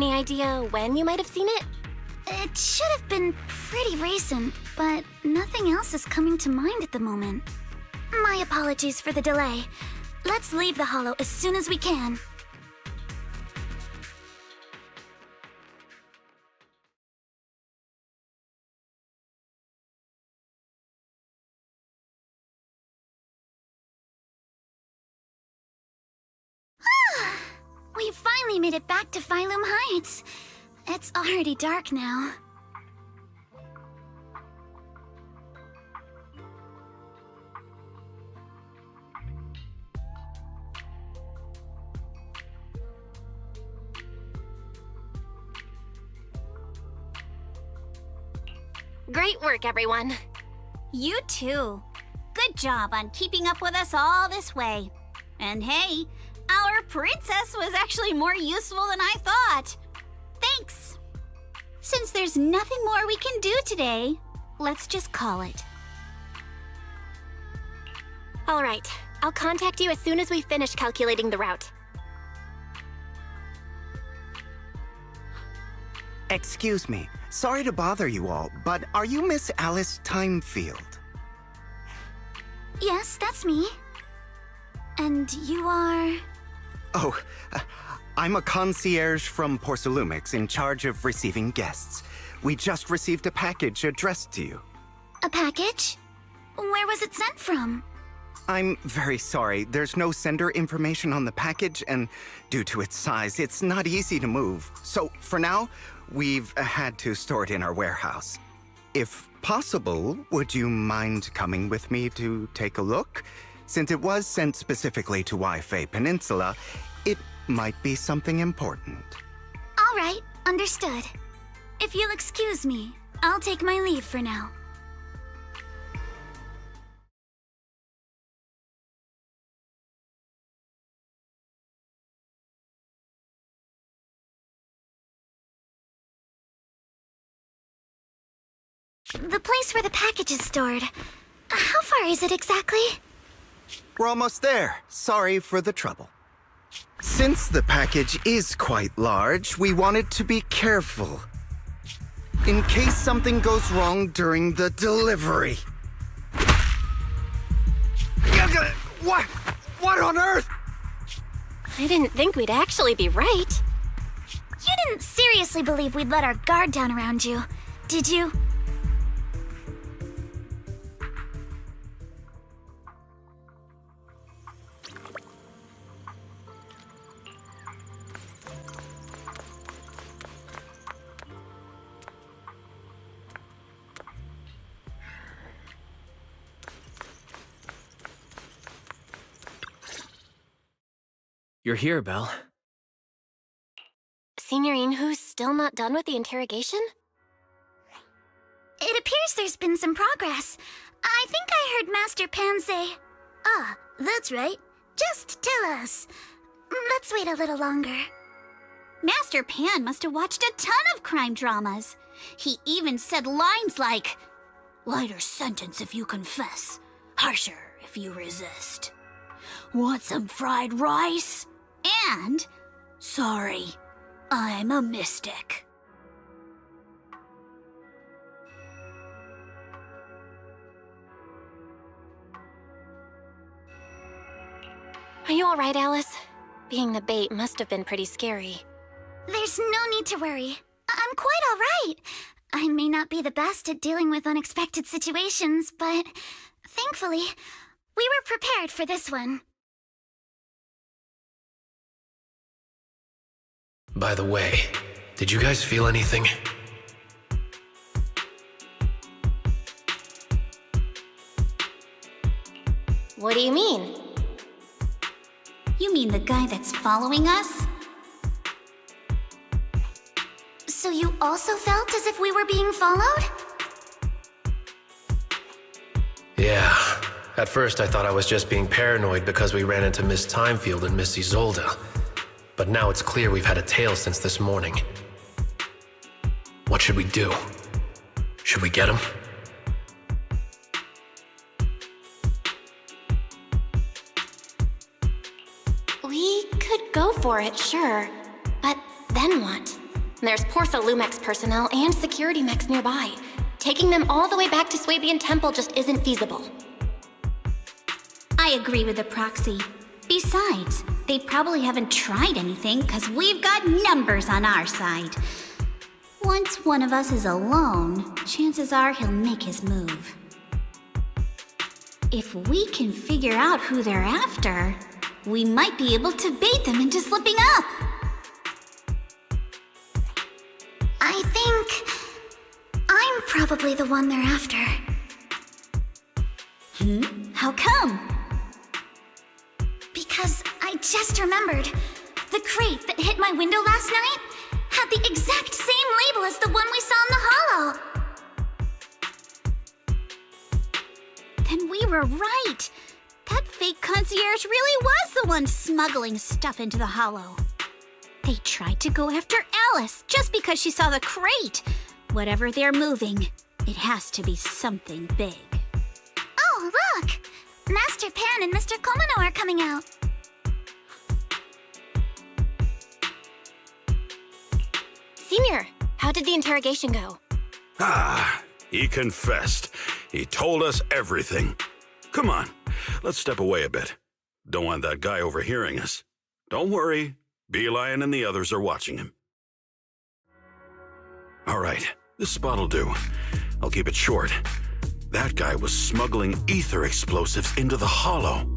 Any idea when you might have seen it?
It should have been pretty recent, but nothing else is coming to mind at the moment. My apologies for the delay. Let's leave the Hollow as soon as we can. We finally made it back to Phylum Heights. It's already dark now.
Great work, everyone.
You too. Good job on keeping up with us all this way. And hey, our princess was actually more useful than I thought. Thanks. Since there's nothing more we can do today, let's just call it.
All right, I'll contact you as soon as we finish calculating the route.
Excuse me. Sorry to bother you all, but are you Miss Alice Timefield?
Yes, that's me. And you are...
Oh, I'm a concierge from Porcelumix in charge of receiving guests. We just received a package addressed to you.
A package? Where was it sent from?
I'm very sorry. There's no sender information on the package, and due to its size, it's not easy to move. So, for now, we've had to store it in our warehouse. If possible, would you mind coming with me to take a look? Since it was sent specifically to Wi-Fi Peninsula, it might be something important.
All right, understood. If you'll excuse me, I'll take my leave for now. The place where the package is stored. How far is it exactly?
We're almost there. Sorry for the trouble. Since the package is quite large, we wanted to be careful. In case something goes wrong during the delivery. What on earth?
I didn't think we'd actually be right.
You didn't seriously believe we'd let our guard down around you, did you?
You're here, Belle.
Signorine who's still not done with the interrogation?
It appears there's been some progress. I think I heard Master Pan say... Ah, that's right. Just tell us. Let's wait a little longer.
Master Pan must have watched a ton of crime dramas. He even said lines like, "Lighter sentence if you confess, harsher if you resist. Want some fried rice?" And, "Sorry, I'm a mystic."
Are you all right, Alice? Being the bait must have been pretty scary.
There's no need to worry. I'm quite all right. I may not be the best at dealing with unexpected situations, but thankfully, we were prepared for this one.
By the way, did you guys feel anything?
What do you mean?
You mean the guy that's following us?
So you also felt as if we were being followed?
Yeah. At first I thought I was just being paranoid because we ran into Miss Timefield and Miss Isolde. But now it's clear we've had a tail since this morning. What should we do? Should we get him?
We could go for it, sure. But then what? There's Porsalumex personnel and security mechs nearby. Taking them all the way back to Swabian Temple just isn't feasible.
I agree with the proxy. Besides, they probably haven't tried anything because we've got numbers on our side. Once one of us is alone, chances are he'll make his move. If we can figure out who they're after, we might be able to bait them into slipping up.
I think I'm probably the one they're after.
How come?
Because I just remembered. The crate that hit my window last night had the exact same label as the one we saw in the hollow.
Then we were right. That fake concierge really was the one smuggling stuff into the hollow. They tried to go after Alice just because she saw the crate. Whatever they're moving, it has to be something big.
Oh, look! Master Pan and Mr. Komano are coming out.
Senior, how did the interrogation go?
He confessed. He told us everything. Come on, let's step away a bit. Don't want that guy overhearing us. Don't worry, Beelion and the others are watching him. All right, this spot'll do. I'll keep it short. That guy was smuggling ether explosives into the hollow.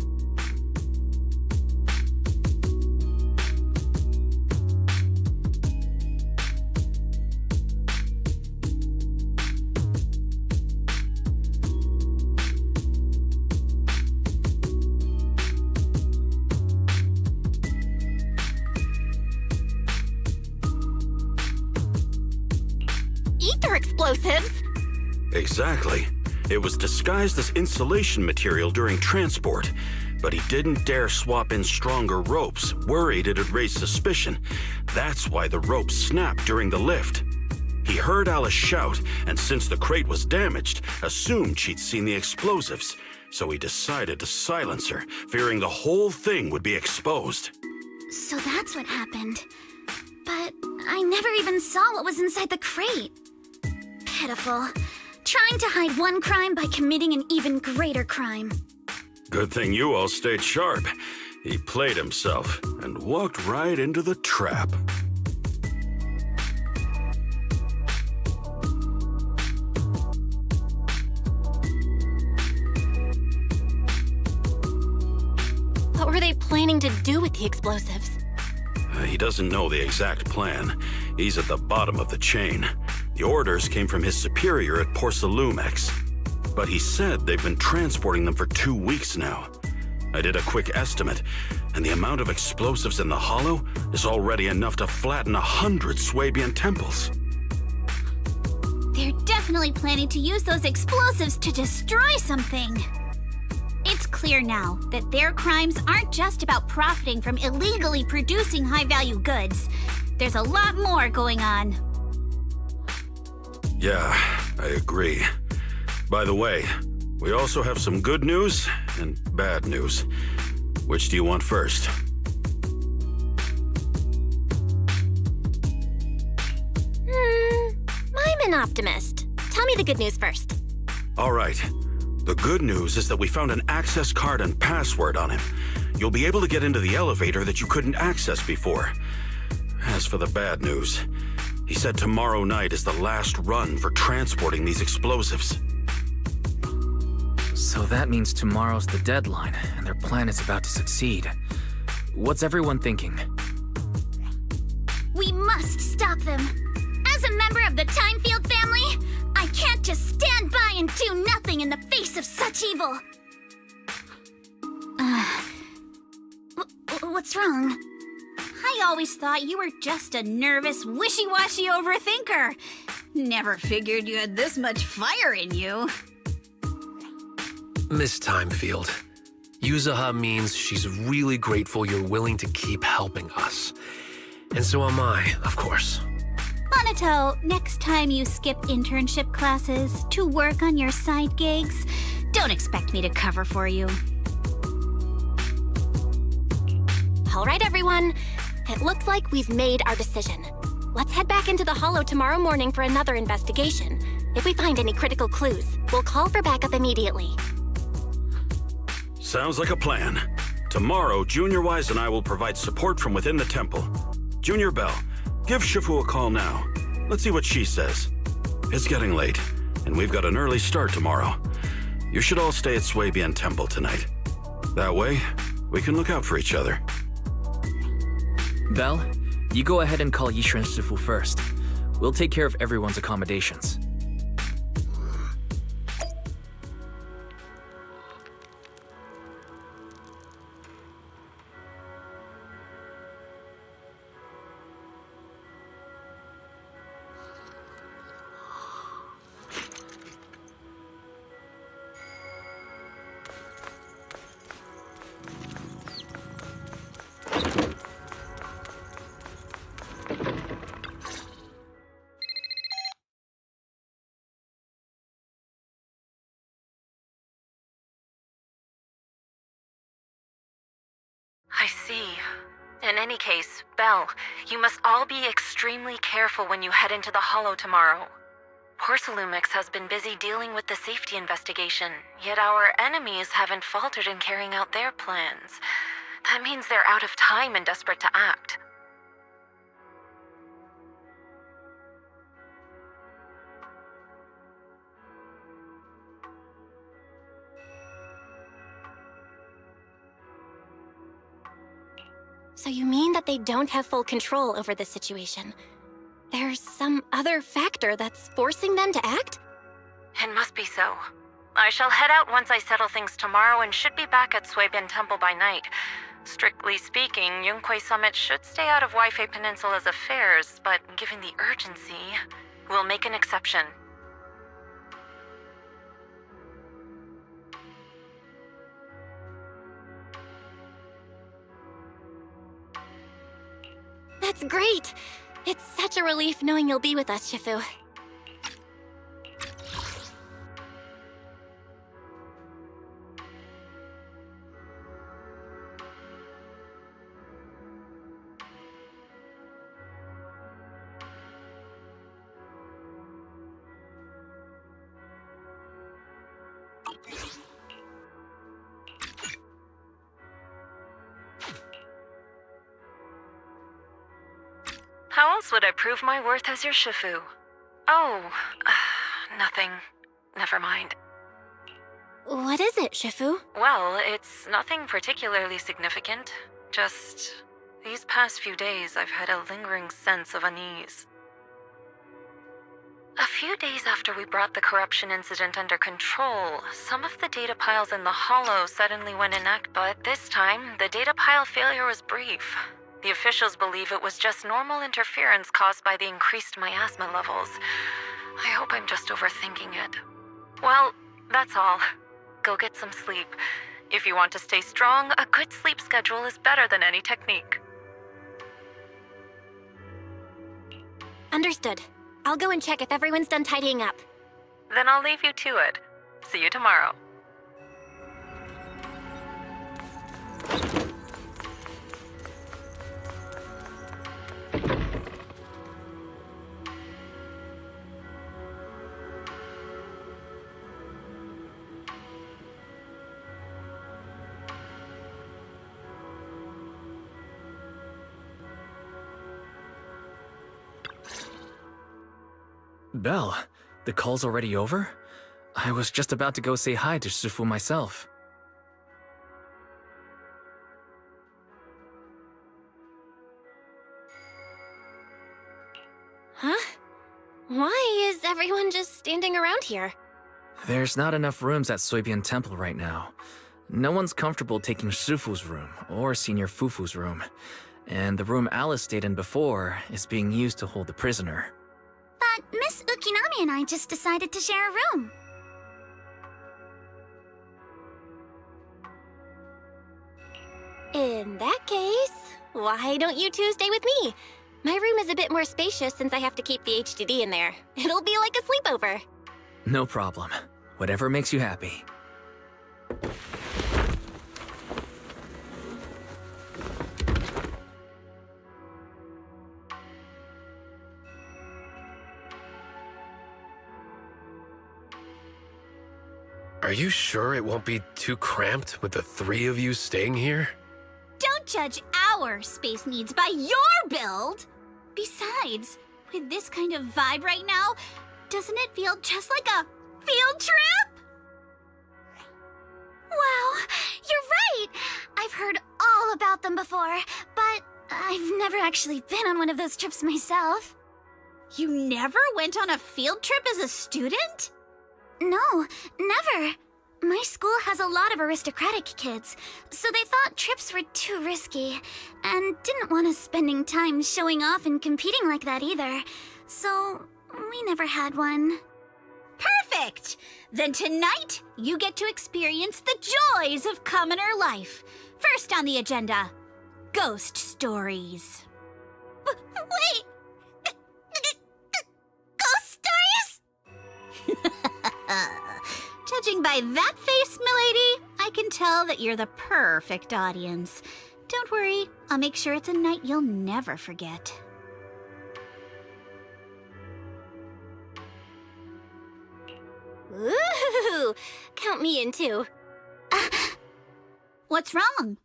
Ether explosives?
Exactly. It was disguised as insulation material during transport, but he didn't dare swap in stronger ropes, worried it'd raise suspicion. That's why the ropes snapped during the lift. He heard Alice shout, and since the crate was damaged, assumed she'd seen the explosives, so he decided to silence her, fearing the whole thing would be exposed.
So that's what happened. But I never even saw what was inside the crate. Pitiful. Trying to hide one crime by committing an even greater crime.
Good thing you all stayed sharp. He played himself and walked right into the trap.
What were they planning to do with the explosives?
He doesn't know the exact plan. He's at the bottom of the chain. The orders came from his superior at Porsalumex. But he said they've been transporting them for 2 weeks now. I did a quick estimate, and the amount of explosives in the hollow is already enough to flatten 100 Swabian temples.
They're definitely planning to use those explosives to destroy something. It's clear now that their crimes aren't just about profiting from illegally producing high-value goods. There's a lot more going on.
Yeah, I agree. By the way, we also have some good news and bad news. Which do you want first?
I'm an optimist. Tell me the good news first.
All right. The good news is that we found an access card and password on him. You'll be able to get into the elevator that you couldn't access before. As for the bad news, he said tomorrow night is the last run for transporting these explosives.
So that means tomorrow's the deadline, and their plan is about to succeed. What's everyone thinking?
We must stop them. As a member of the Timefield family, I can't just stand by and do nothing in the face of such evil. What's wrong?
I always thought you were just a nervous, wishy-washy overthinker. Never figured you had this much fire in you.
Miss Timefield, Yuzaha means she's really grateful you're willing to keep helping us. And so am I, of course.
Monato, next time you skip internship classes to work on your side gigs, don't expect me to cover for you.
All right, everyone. It looks like we've made our decision. Let's head back into the Hollow tomorrow morning for another investigation. If we find any critical clues, we'll call for backup immediately.
Sounds like a plan. Tomorrow, Junior Wise and I will provide support from within the temple. Junior Bell, give Shifu a call now. Let's see what she says. It's getting late, and we've got an early start tomorrow. You should all stay at Swabian Temple tonight. That way, we can look out for each other.
Belle, you go ahead and call Yishu and Shifu first. We'll take care of everyone's accommodations.
I see. In any case, Belle, you must all be extremely careful when you head into the Hollow tomorrow. Porcelumix has been busy dealing with the safety investigation, yet our enemies haven't faltered in carrying out their plans. That means they're out of time and desperate to act.
So you mean that they don't have full control over the situation? There's some other factor that's forcing them to act?
It must be so. I shall head out once I settle things tomorrow and should be back at Swabian Temple by night. Strictly speaking, Yunque Summit should stay out of Waifei Peninsula's affairs, but given the urgency, we'll make an exception.
That's great! It's such a relief knowing you'll be with us, Shifu.
How else would I prove my worth as your Shifu? Oh, nothing. Never mind.
What is it, Shifu?
Well, it's nothing particularly significant. Just these past few days I've had a lingering sense of unease. A few days after we brought the corruption incident under control, some of the data piles in the Hollow suddenly went inactive, but this time, the data pile failure was brief. The officials believe it was just normal interference caused by the increased miasma levels. I hope I'm just overthinking it. Well, that's all. Go get some sleep. If you want to stay strong, a good sleep schedule is better than any technique.
Understood. I'll go and check if everyone's done tidying up.
Then I'll leave you to it. See you tomorrow.
Belle, the call's already over? I was just about to go say hi to Shifu myself.
Huh? Why is everyone just standing around here?
There's not enough rooms at Swabian Temple right now. No one's comfortable taking Shifu's room, or Senior Fufu's room. And the room Alice stayed in before is being used to hold the prisoner.
But Miss Ukinami and I just decided to share a room.
In that case, why don't you two stay with me? My room is a bit more spacious since I have to keep the HDD in there. It'll be like a sleepover.
No problem. Whatever makes you happy.
you sure it won't be too cramped with the 3 of you staying here?
Don't judge our space needs by your build! Besides, with this kind of vibe right now, doesn't it feel just like a field trip?
Wow, you're right! I've heard all about them before, but I've never actually been on one of those trips myself.
You never went on a field trip as a student?
No, never. My school has a lot of aristocratic kids, so they thought trips were too risky, and didn't want us spending time showing off and competing like that either. So, we never had one.
Perfect! Then tonight, you get to experience the joys of commoner life. First on the agenda, ghost stories.
Wait! Ghost stories?
Judging by that face, milady, I can tell that you're the perfect audience. Don't worry, I'll make sure it's a night you'll never forget.
Ooh, count me in too.
What's wrong?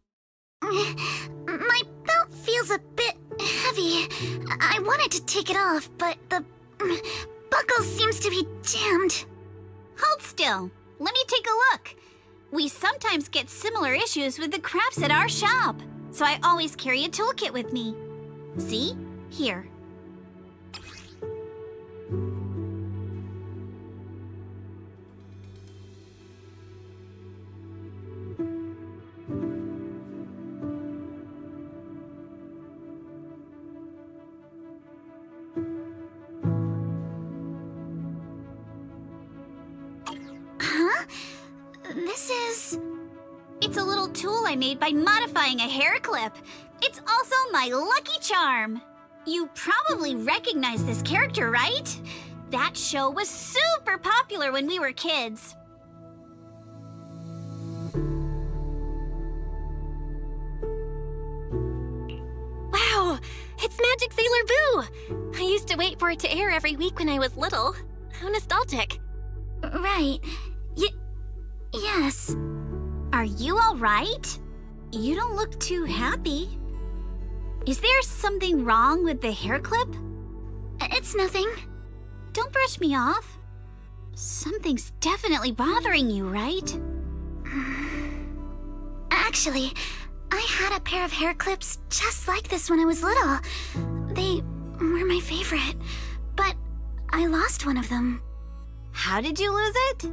My belt feels a bit heavy. I wanted to take it off, but the buckle seems to be jammed.
Hold still. Let me take a look. We sometimes get similar issues with the crafts at our shop, so I always carry a toolkit with me. See? Here. It's a little tool I made by modifying a hair clip. It's also my lucky charm. You probably recognize this character, right? That show was super popular when we were kids.
Wow, it's Magic Sailor Boo! I used to wait for it to air every week when I was little. How nostalgic.
Right. Yes.
Are you all right? You don't look too happy. Is there something wrong with the hair clip?
It's nothing.
Don't brush me off. Something's definitely bothering you, right?
Actually, I had a pair of hair clips just like this when I was little. They were my favorite, but I lost one of them.
How did you lose it?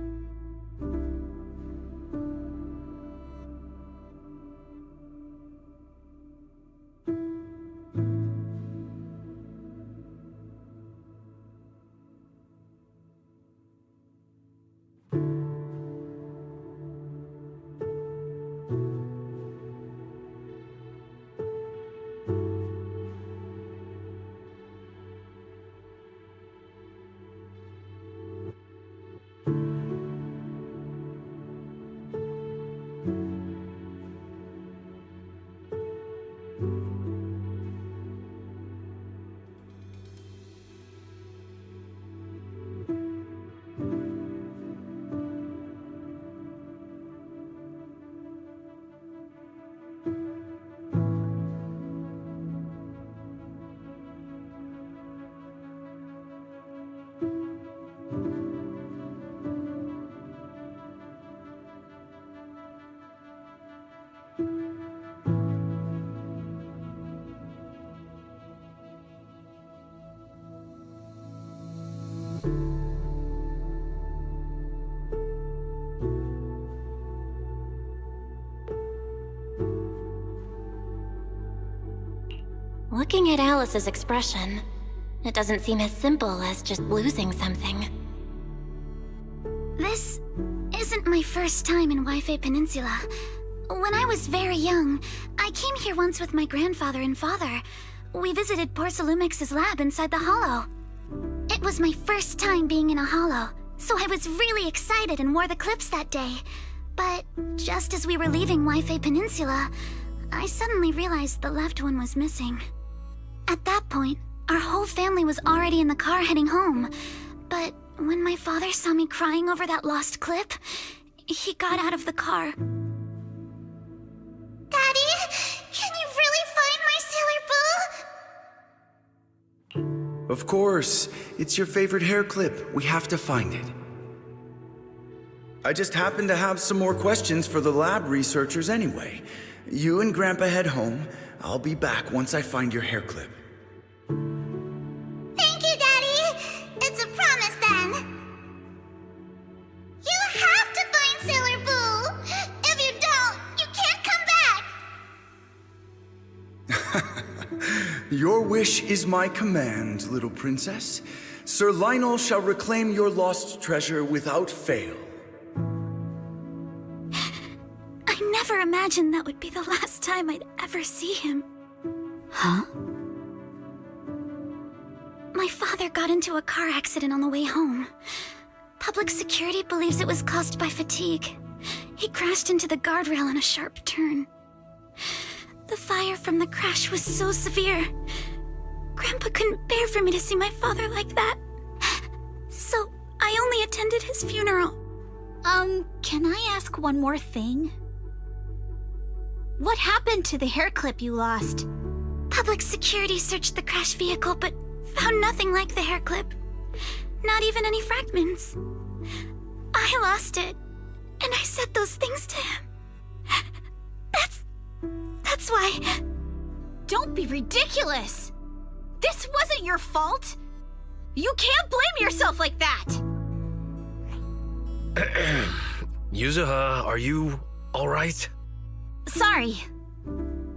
Looking at Alice's expression, it doesn't seem as simple as just losing something.
This isn't my first time in Wi-Fi Peninsula. When I was very young, I came here once with my grandfather and father. We visited Porcelumex's lab inside the Hollow. It was my first time being in a Hollow, so I was really excited and wore the clips that day. But just as we were leaving Wi-Fi Peninsula, I suddenly realized the left one was missing. At that point, our whole family was already in the car heading home. But when my father saw me crying over that lost clip, he got out of the car. Daddy, can you really find my Sailor Boo?
Of course. It's your favorite hair clip. We have to find it. I just happen to have some more questions for the lab researchers anyway. You and Grandpa head home. I'll be back once I find your hair clip.
Thank you, Daddy. It's a promise then. You have to find Sailor Boo. If you don't, you can't come back.
Your wish is my command, little princess. Sir Lionel shall reclaim your lost treasure without fail.
I never imagined that would be the last time I'd ever see him.
Huh?
My father got into a car accident on the way home. Public security believes it was caused by fatigue. He crashed into the guardrail on a sharp turn. The fire from the crash was so severe. Grandpa couldn't bear for me to see my father like that. So I only attended his funeral.
Can I ask one more thing? What happened to the hair clip you lost?
Public security searched the crash vehicle, but found nothing like the hair clip. Not even any fragments. I lost it, and I said those things to him. That's why...
Don't be ridiculous! This wasn't your fault! You can't blame yourself like that!
Yuzuha, are you alright?
Sorry.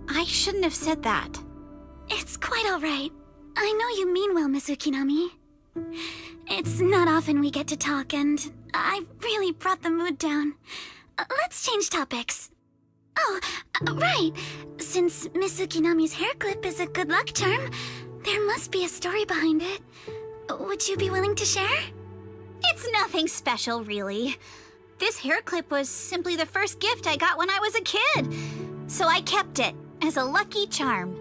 I shouldn't have said that.
It's quite all right. I know you mean well, Miss Ukinami. It's not often we get to talk, and I really brought the mood down. Let's change topics. Oh, right. Since Miss Ukinami's hair clip is a good luck charm, there must be a story behind it. Would you be willing to share?
It's nothing special, really. This hair clip was simply the first gift I got when I was a kid. So I kept it as a lucky charm.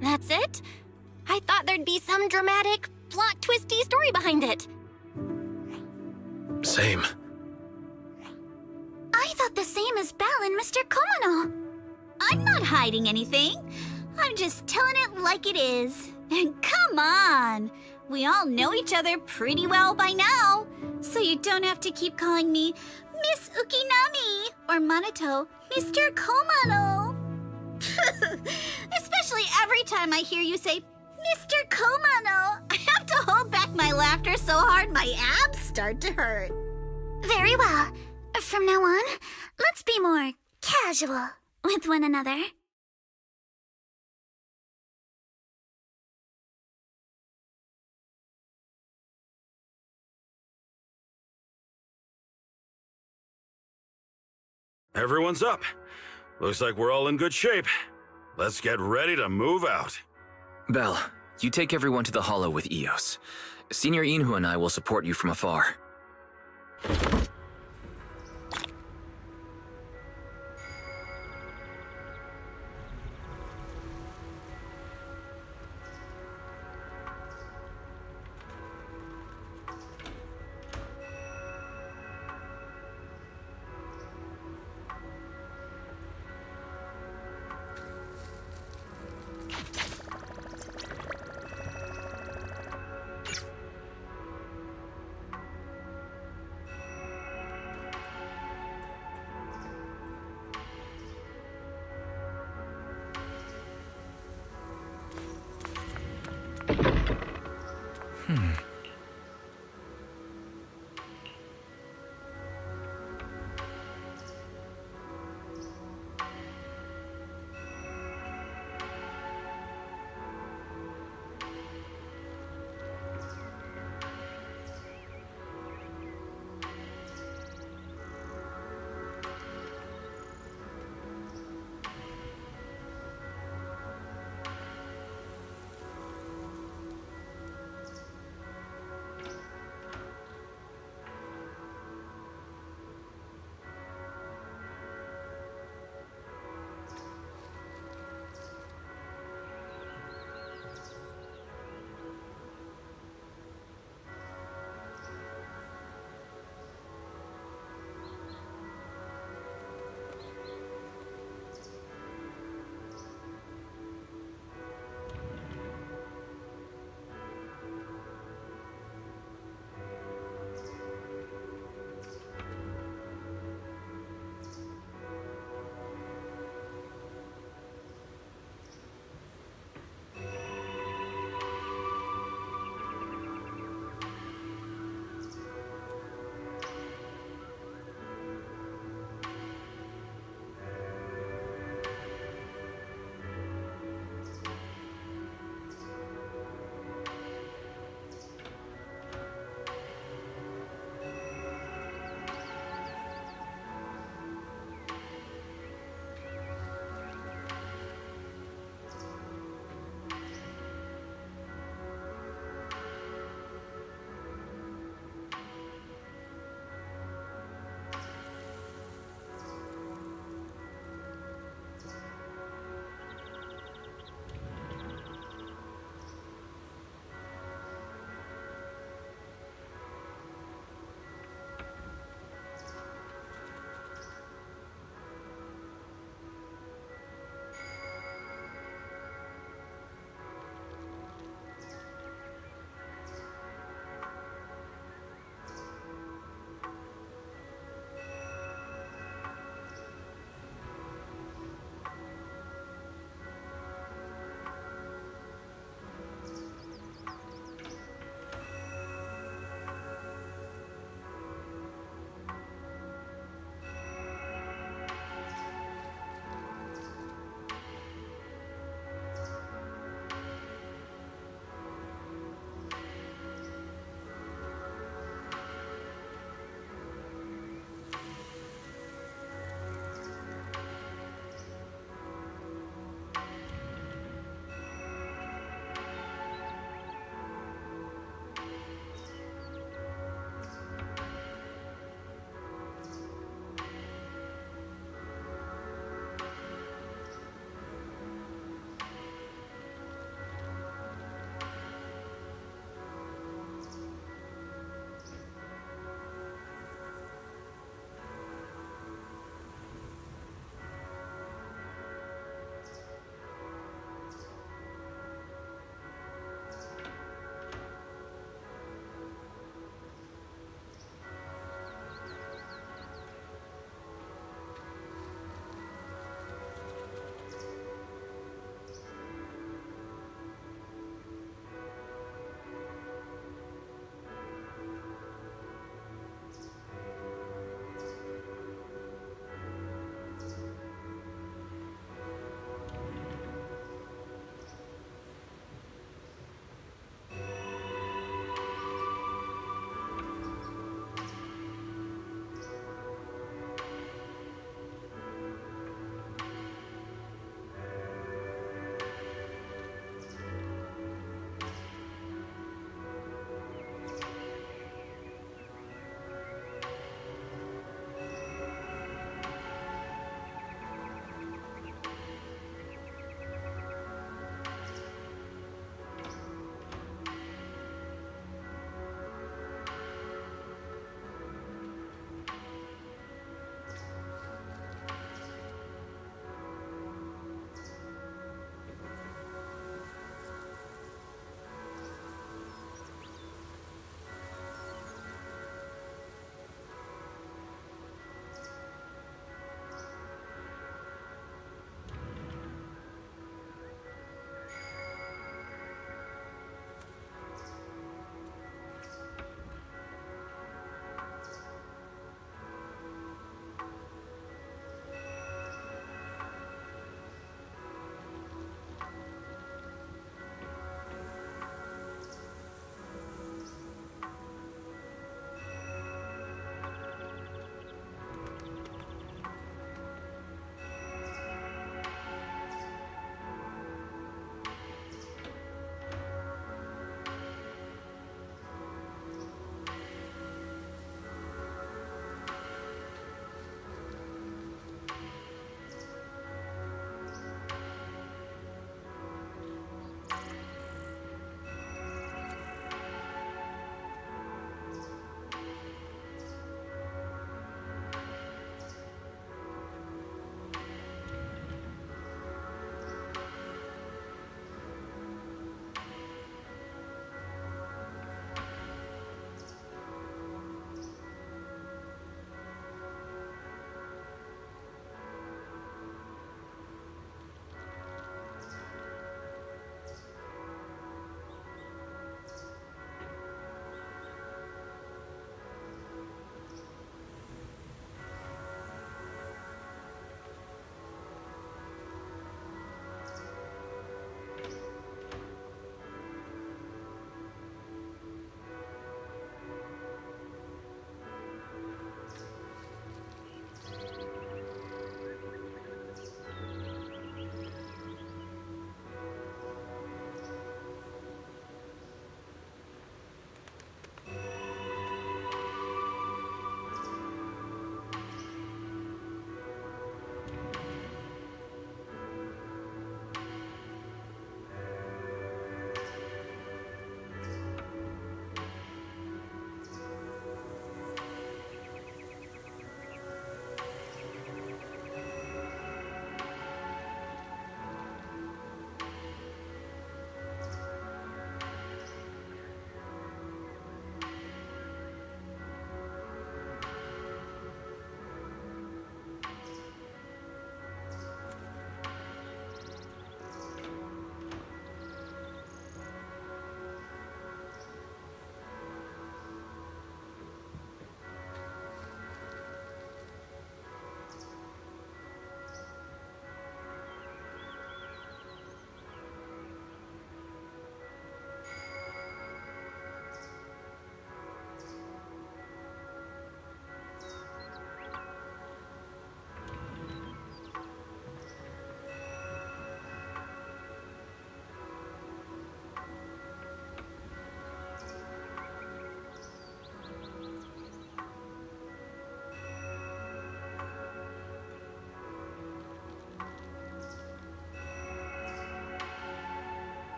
That's it? I thought there'd be some dramatic, plot-twisty story behind it.
Same.
I thought the same as Belle and Mr. Komano.
I'm not hiding anything. I'm just telling it like it is. And come on! We all know each other pretty well by now. So you don't have to keep calling me Miss Ukinami or Manato Mr. Komano. Especially every time I hear you say Mr. Komano. I have to hold back my laughter so hard my abs start to hurt.
Very well. From now on, let's be more casual with one another.
Everyone's up. Looks like we're all in good shape. Let's get ready to move out.
Belle, you take everyone to the Hollow with Eos. Senior Inhu and I will support you from afar.